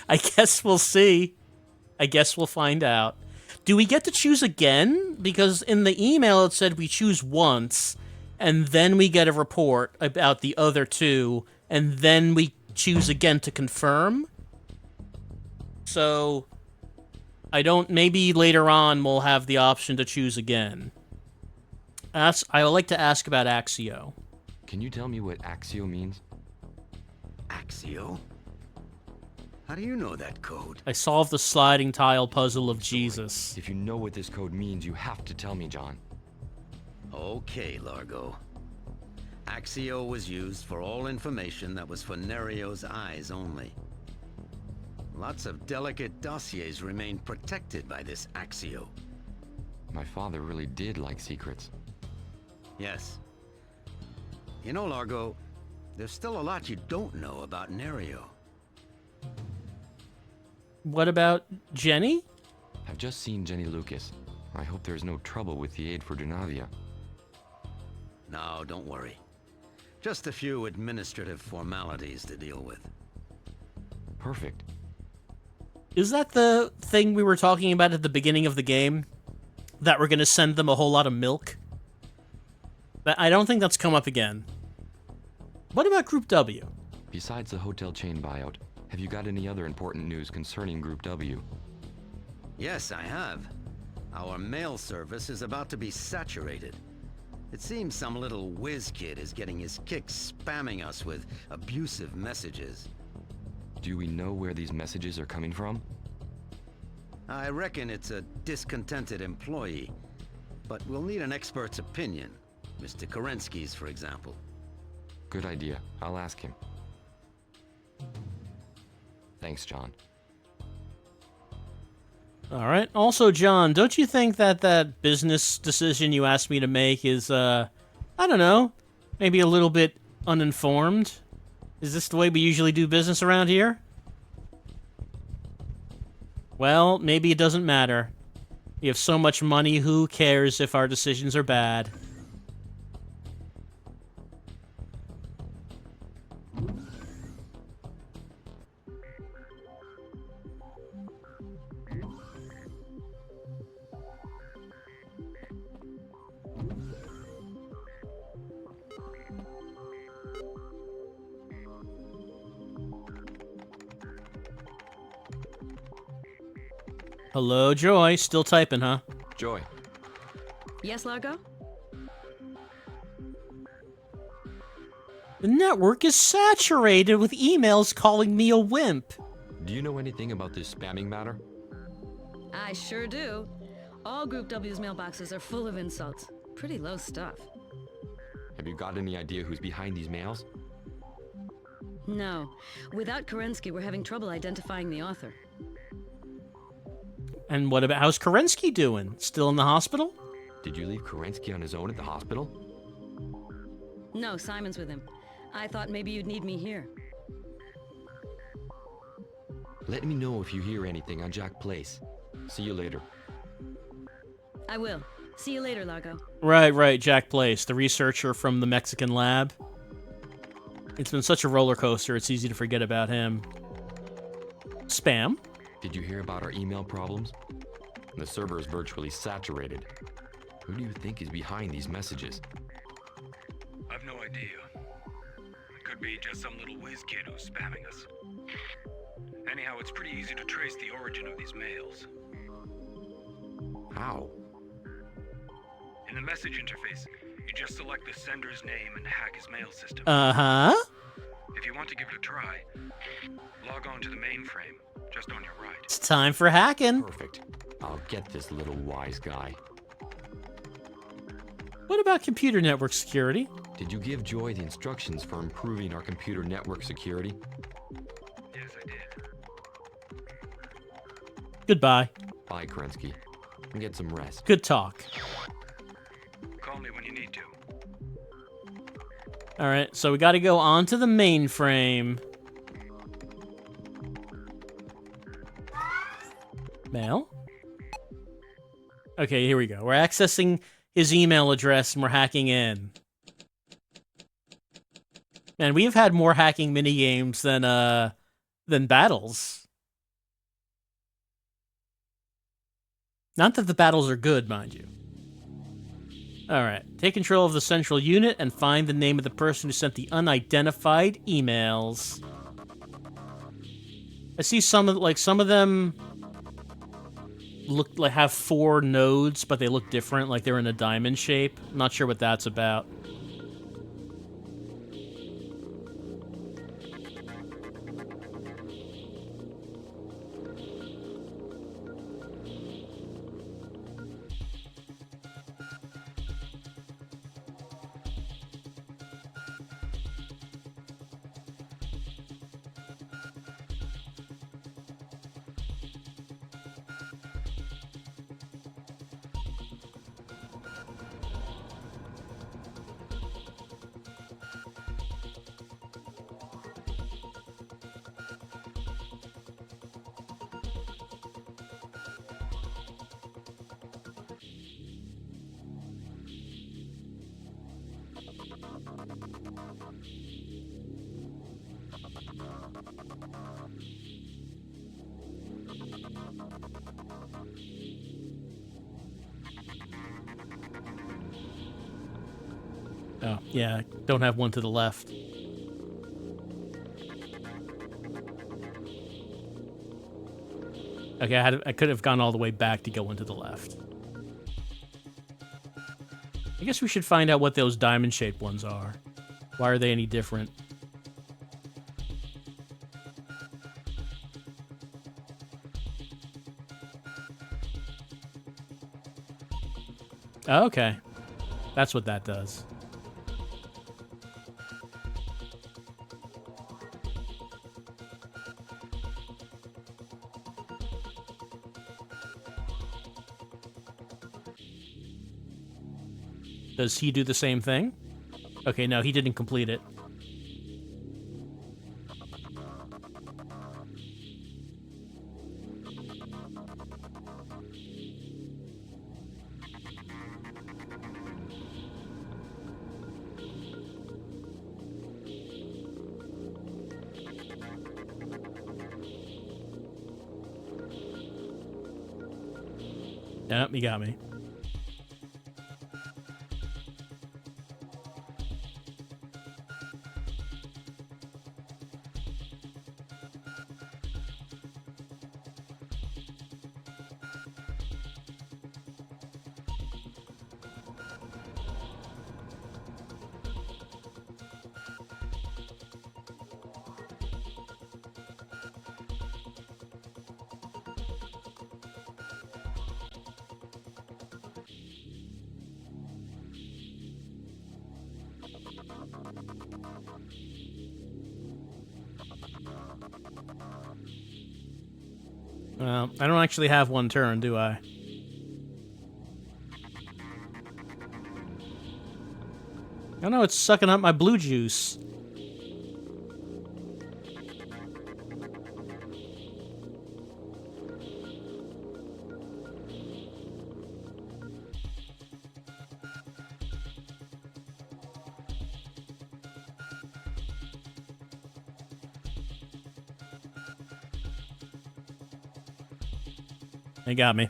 I guess we'll see. I guess we'll find out. Do we get to choose again? Because in the email it said we choose once, and then we get a report about the other two, and then we choose again to confirm. So maybe later on we'll have the option to choose again. I would like to ask about Axio. Can you tell me what Axio means? Axio? How do you know that code? I solved the sliding tile puzzle of Jesus. If you know what this code means, you have to tell me, John. Okay, Largo. Axio was used for all information that was for Nerio's eyes only. Lots of delicate dossiers remain protected by this Axio. My father really did like secrets. Yes. You know, Largo, there's still a lot you don't know about Nerio. What about Jenny? I've just seen Jenny Lucas. I hope there's no trouble with the aid for Donavia. No, don't worry. Just a few administrative formalities to deal with. Perfect. Is that the thing we were talking about at the beginning of the game? That we're going to send them a whole lot of milk? I don't think that's come up again. What about Group W? Besides the hotel chain buyout, have you got any other important news concerning Group W? Yes, I have. Our mail service is about to be saturated. It seems some little whiz kid is getting his kicks spamming us with abusive messages. Do we know where these messages are coming from? I reckon it's a discontented employee, but we'll need an expert's opinion. Mr. Kerensky's, for example. Good idea. I'll ask him. Thanks, John. All right. Also, John, don't you think that business decision you asked me to make is, I don't know, maybe a little bit uninformed? Is this the way we usually do business around here? Well, maybe it doesn't matter. We have so much money, who cares if our decisions are bad? Hello, Joy. Still typing, huh? Joy. Yes, Largo? The network is saturated with emails calling me a wimp. Do you know anything about this spamming matter? I sure do. All Group W's mailboxes are full of insults. Pretty low stuff. Have you got any idea who's behind these mails? No. Without Kerensky, we're having trouble identifying the author. And what about, how's Kerensky doing? Still in the hospital? Did you leave Kerensky on his own at the hospital? No, Simon's with him. I thought maybe you'd need me here. Let me know if you hear anything on Jack Place. See you later. I will. See you later, Largo. Right, Jack Place, the researcher from the Mexican lab. It's been such a roller coaster, it's easy to forget about him. Spam? Did you hear about our email problems? The server is virtually saturated. Who do you think is behind these messages? I've no idea. It could be just some little whiz kid who's spamming us. Anyhow, it's pretty easy to trace the origin of these mails. How? In the message interface, you just select the sender's name and hack his mail system. Uh-huh. If you want to give it a try, log on to the mainframe, just on your right. It's time for hacking. Perfect. I'll get this little wise guy. What about computer network security? Did you give Joy the instructions for improving our computer network security? Yes, I did. Goodbye. Bye, Kerensky. And get some rest. Good talk. Call me when you need to. Alright, so we gotta go onto the mainframe. Mail? Okay, here we go. We're accessing his email address and we're hacking in. Man, we have had more hacking minigames than battles. Not that the battles are good, mind you. Alright, take control of the central unit and find the name of the person who sent the unidentified emails. I see some of them look like have 4 nodes, but they look different, like they're in a diamond shape. I'm not sure what that's about. Oh, yeah, don't have one to the left. Okay, I could have gone all the way back to go one to the left. I guess we should find out what those diamond-shaped ones are. Why are they any different? Oh, okay. That's what that does. Does he do the same thing? Okay, no, he didn't complete it. Yep, you got me. Well, I don't actually have one turn, do I? I know it's sucking up my blue juice. They got me.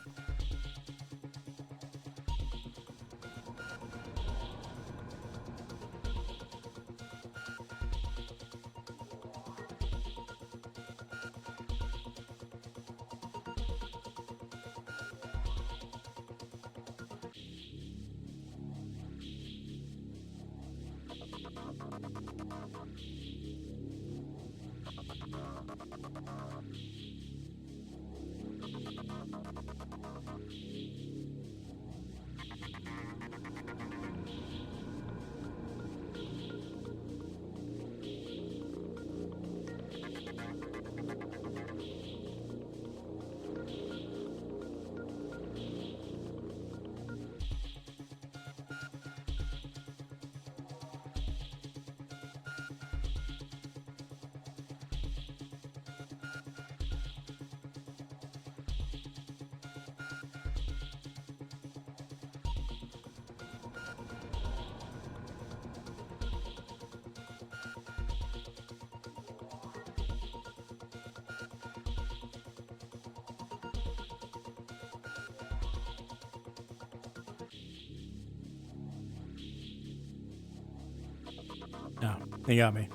No, they got me.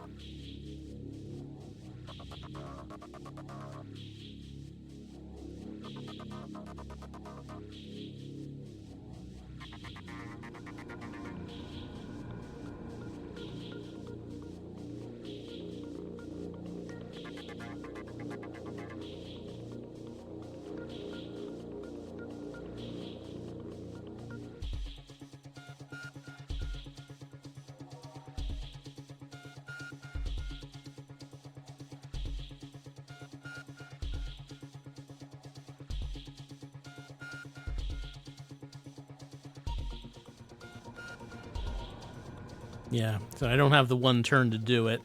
Yeah, so I don't have the one turn to do it.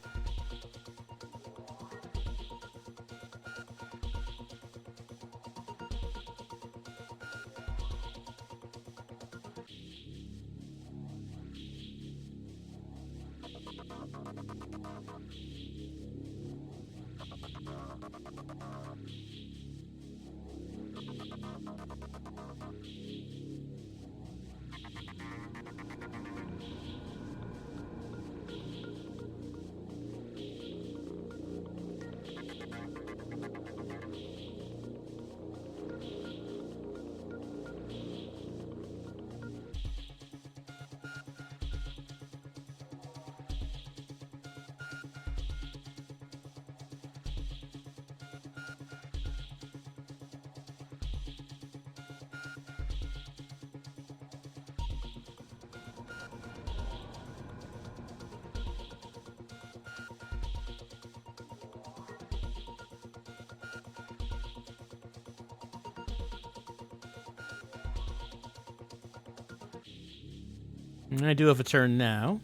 And I do have a turn now.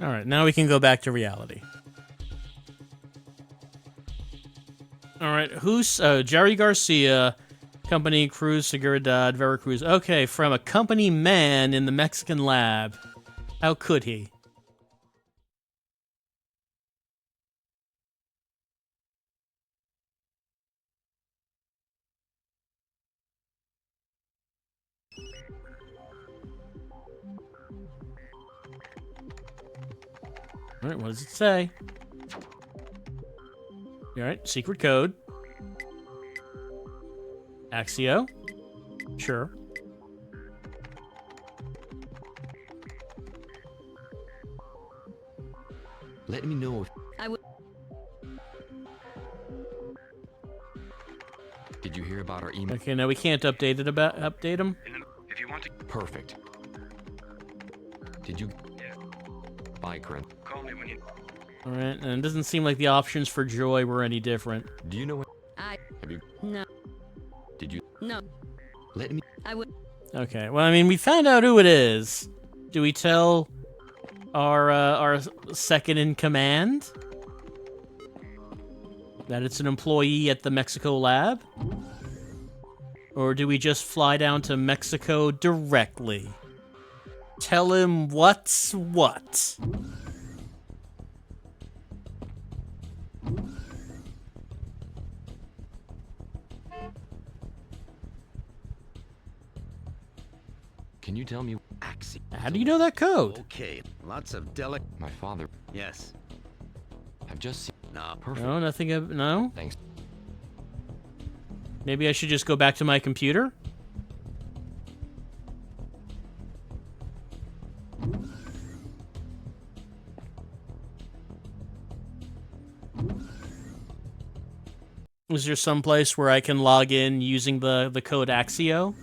All right, now we can go back to reality. All right, who's Jerry Garcia, company Cruz Seguridad Veracruz. Okay, from a company man in the Mexican lab. How could he? All right, what does it say? All right, secret code. Axio. Sure. Let me know if... I would. Did you hear about our email? Okay, now we can't update him. If you want to, Perfect. Did you... yeah, Bye, Corinne. call me when you. All right, and it doesn't seem like the options for Joy were any different. Do you know what... I. Have you... No. Did you... No. Let me... I would. Okay, well, I mean, we found out who it is. Do we tell our second in command that it's an employee at the Mexico lab? Or do we just fly down to Mexico directly? Tell him what's what. Can you tell me... Axie. How do you know that code? Okay, lots of My father... Yes. I've just seen... Nah, Perfect. No, nothing. No. Thanks. Maybe I should just go back to my computer. Is there some place where I can log in using the code Axio?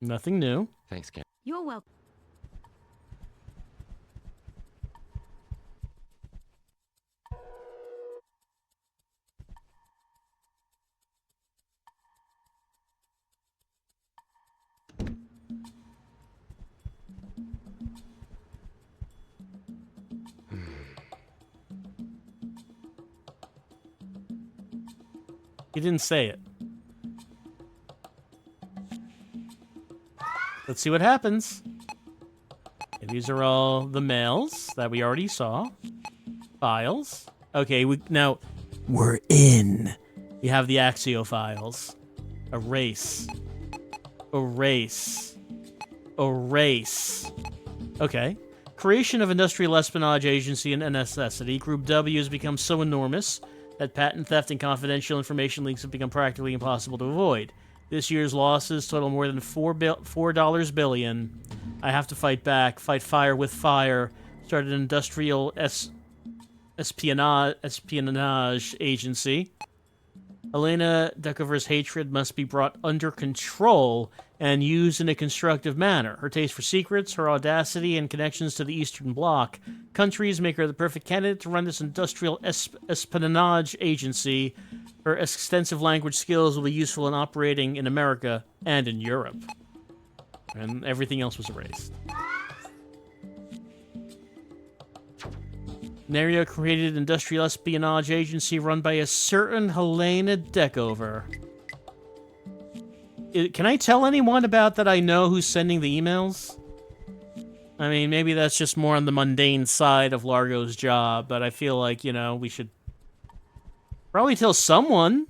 Nothing new. Thanks, Ken. You're welcome. He didn't say it. Let's see what happens. Okay, these are all the mails that we already saw. Files. Okay, now we're in. We have the Axio files. Erase. Erase. Erase. Okay. Creation of Industrial Espionage Agency and a necessity. Group W has become so enormous that patent theft and confidential information leaks have become practically impossible to avoid. This year's losses total more than $4 billion. I have to fight back, fight fire with fire, start an industrial espionage agency. Elena Dukover's hatred must be brought under control and used in a constructive manner. Her taste for secrets, her audacity, and connections to the Eastern Bloc countries make her the perfect candidate to run this industrial espionage agency. Her extensive language skills will be useful in operating in America and in Europe. And everything else was erased. Nerio created an industrial espionage agency run by a certain Helena Dukover. Can I tell anyone about that I know who's sending the emails? I mean, maybe that's just more on the mundane side of Largo's job, but I feel like, you know, we should probably tell someone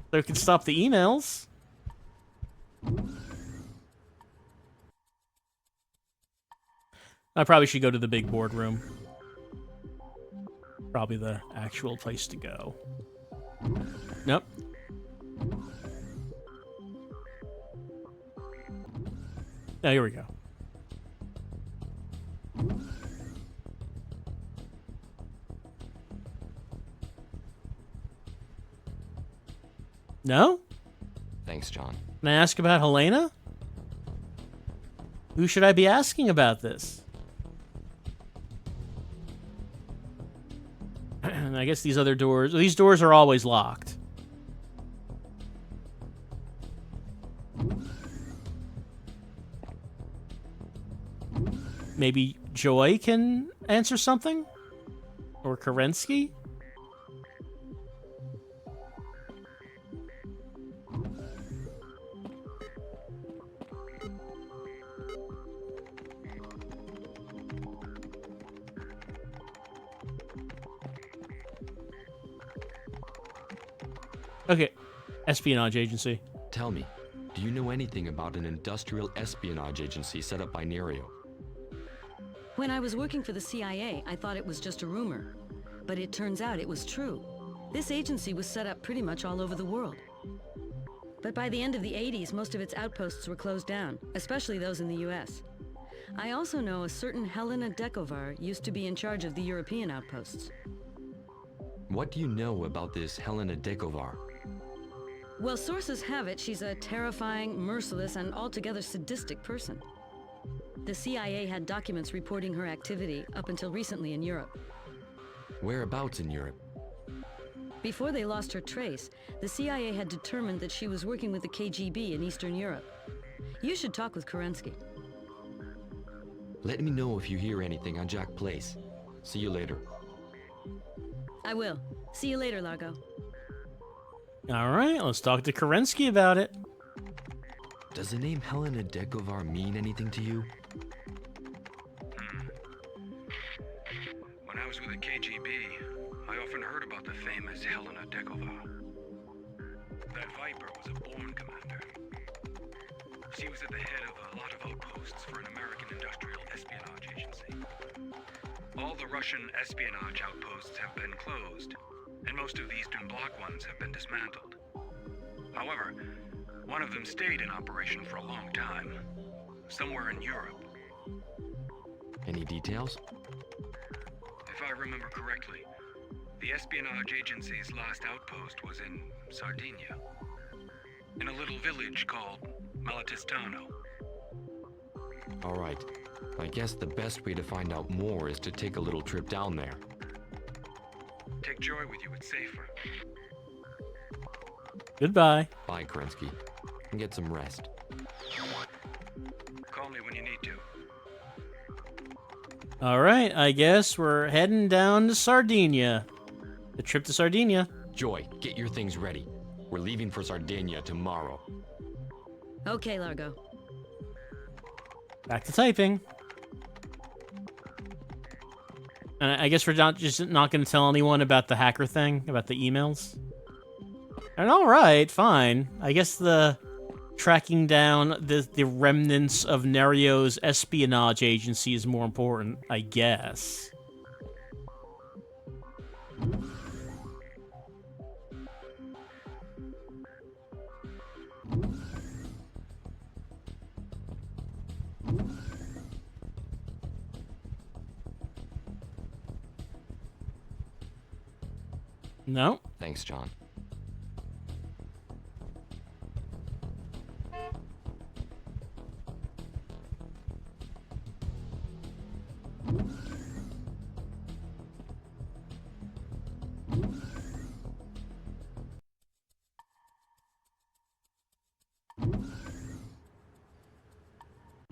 so we can stop the emails. I probably should go to the big boardroom. Probably the actual place to go. Nope. Oh, here we go. No? Thanks, John. Can I ask about Helena? Who should I be asking about this? I guess these other doors... These doors are always locked. Maybe Joy can answer something? Or Kerensky? Okay. Espionage agency. Tell me, Do you know anything about an industrial espionage agency set up by Nerio? When I was working for the CIA, I thought it was just a rumor. But it turns out it was true. This agency was set up pretty much all over the world. But by the end of the 80s, most of its outposts were closed down, especially those in the US. I also know a certain Helena Dekovar used to be in charge of the European outposts. What do you know about this Helena Dekovar? Well, sources have it she's a terrifying, merciless, and altogether sadistic person. The CIA had documents reporting her activity up until recently in Europe. Whereabouts in Europe? Before they lost her trace, the CIA had determined that she was working with the KGB in Eastern Europe. You should talk with Kerensky. Let me know if you hear anything on Jack Place. See you later. I will. See you later, Largo. All right, let's talk to Kerensky about it. Does the name Helena Dekovar mean anything to you? When I was with the KGB, I often heard about the famous Helena Dekovar. That Viper was a born commander. She was at the head of a lot of outposts for an American industrial espionage agency. All the Russian espionage outposts have been closed, and most of the Eastern Bloc ones have been dismantled. However, one of them stayed in operation for a long time, somewhere in Europe. Any details? If I remember correctly, the espionage agency's last outpost was in Sardinia, in a little village called Malatestano. All right. I guess the best way to find out more is to take a little trip down there. Take Joy with you, it's safer. Goodbye. Bye, Kerensky. And get some rest. Call me when you need to. All right, I guess we're heading down to Sardinia. The trip to Sardinia. Joy, get your things ready. We're leaving for Sardinia tomorrow. Okay, Largo. Back to typing. And I guess we're not going to tell anyone about the hacker thing, about the emails. And all right, fine. I guess the tracking down the remnants of Nerio's espionage agency is more important, I guess. No. Thanks, John.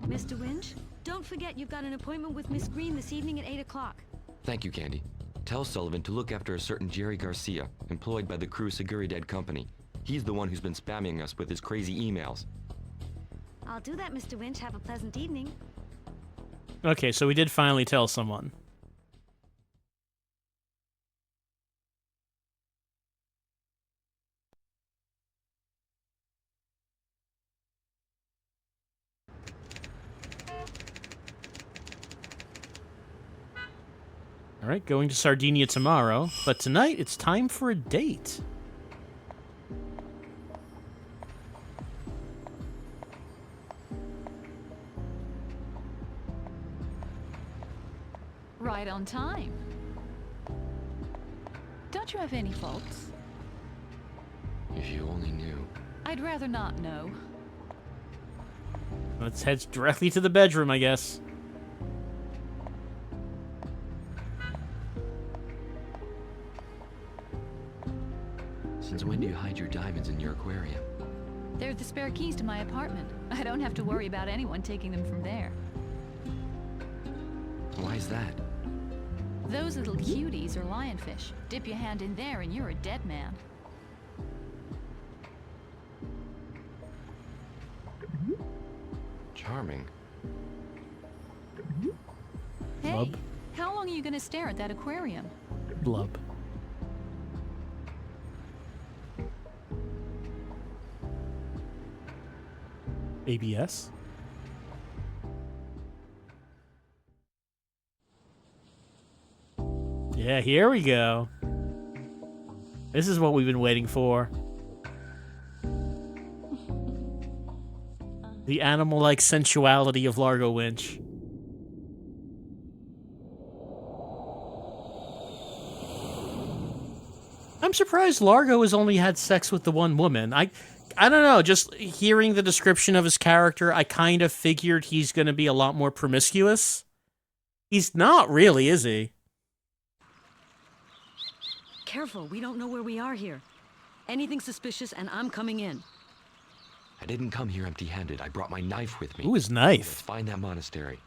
Mr. Winch, don't forget you've got an appointment with Miss Green this evening at 8 o'clock. Thank you, Candy. Tell Sullivan to look after a certain Jerry Garcia, employed by the Crew Seguridad Company. He's the one who's been spamming us with his crazy emails. I'll do that, Mr. Winch. Have a pleasant evening. Okay, so we did finally tell someone. All right, going to Sardinia tomorrow, but tonight it's time for a date. Right on time. Don't you have any faults? If you only knew. I'd rather not know. Let's head directly to the bedroom, I guess. Since when do you hide your diamonds in your aquarium? They're the spare keys to my apartment. I don't have to worry about anyone taking them from there. Why is that? Those little cuties are lionfish. Dip your hand in there and you're a dead man. Charming. Hey, Blub. how long are you gonna stare at that aquarium? Blub. ABS? Yeah, here we go. This is what we've been waiting for. The animal-like sensuality of Largo Winch. I'm surprised Largo has only had sex with the one woman. I don't know, just hearing the description of his character, I kind of figured he's going to be a lot more promiscuous. He's not really, is he? Careful, we don't know where we are here. Anything suspicious and I'm coming in. I didn't come here empty-handed. I brought my knife with me. Ooh, his Let's knife. find that monastery.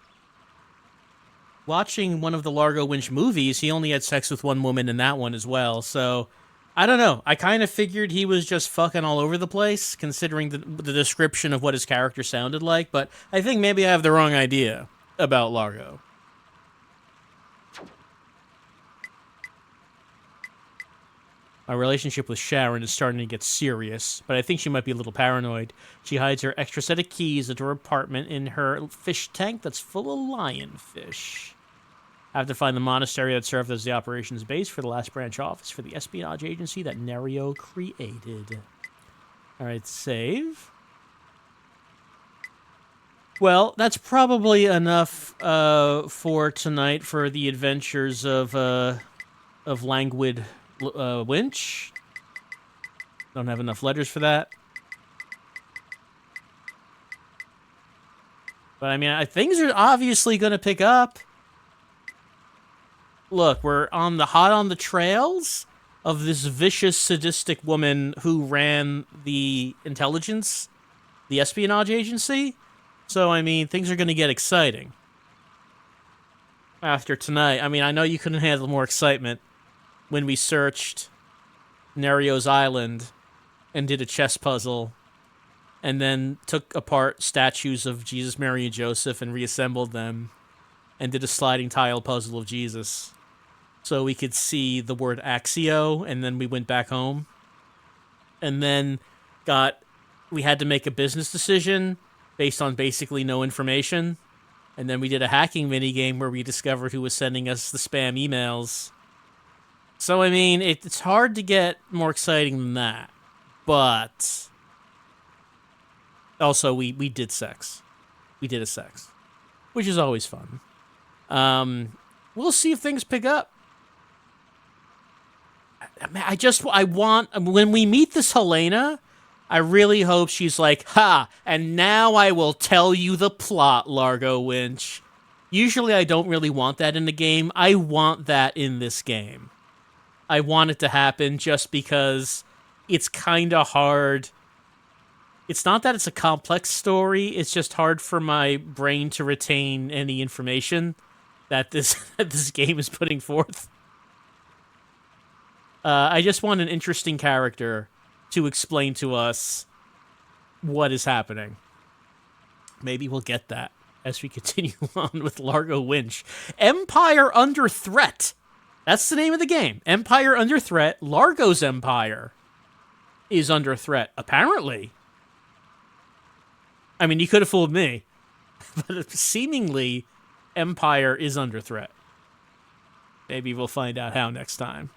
Watching one of the Largo Winch movies, he only had sex with one woman in that one as well, so I don't know. I kind of figured he was just fucking all over the place, considering the description of what his character sounded like, but I think maybe I have the wrong idea about Largo. Our relationship with Sharon is starting to get serious, but I think she might be a little paranoid. She hides her extra set of keys into her apartment in her fish tank that's full of lionfish. I have to find the monastery that served as the operations base for the last branch office for the espionage agency that Nerio created. Alright, save. Well, that's probably enough for tonight for the adventures of Languid Winch. Don't have enough letters for that. But I mean, things are obviously going to pick up. Look, we're hot on the trails of this vicious, sadistic woman who ran the intelligence, the espionage agency. So, I mean, things are going to get exciting. After tonight, I mean, I know you couldn't handle more excitement when we searched Nerio's Island and did a chess puzzle and then took apart statues of Jesus, Mary, and Joseph and reassembled them and did a sliding tile puzzle of Jesus so we could see the word Axio, and then we went back home. And then we had to make a business decision based on basically no information. And then we did a hacking minigame where we discovered who was sending us the spam emails. So, I mean, it's hard to get more exciting than that. But also, we did sex. We did a sex, which is always fun. We'll see if things pick up. I want, when we meet this Helena, I really hope she's like, ha, and now I will tell you the plot, Largo Winch. Usually I don't really want that in the game. I want that in this game. I want it to happen just because it's kind of hard. It's not that it's a complex story, it's just hard for my brain to retain any information that this game is putting forth. I just want an interesting character to explain to us what is happening. Maybe we'll get that as we continue on with Largo Winch. Empire Under Threat. That's the name of the game. Empire Under Threat. Largo's empire is under threat, apparently. I mean, you could have fooled me. But seemingly, Empire is under threat. Maybe we'll find out how next time.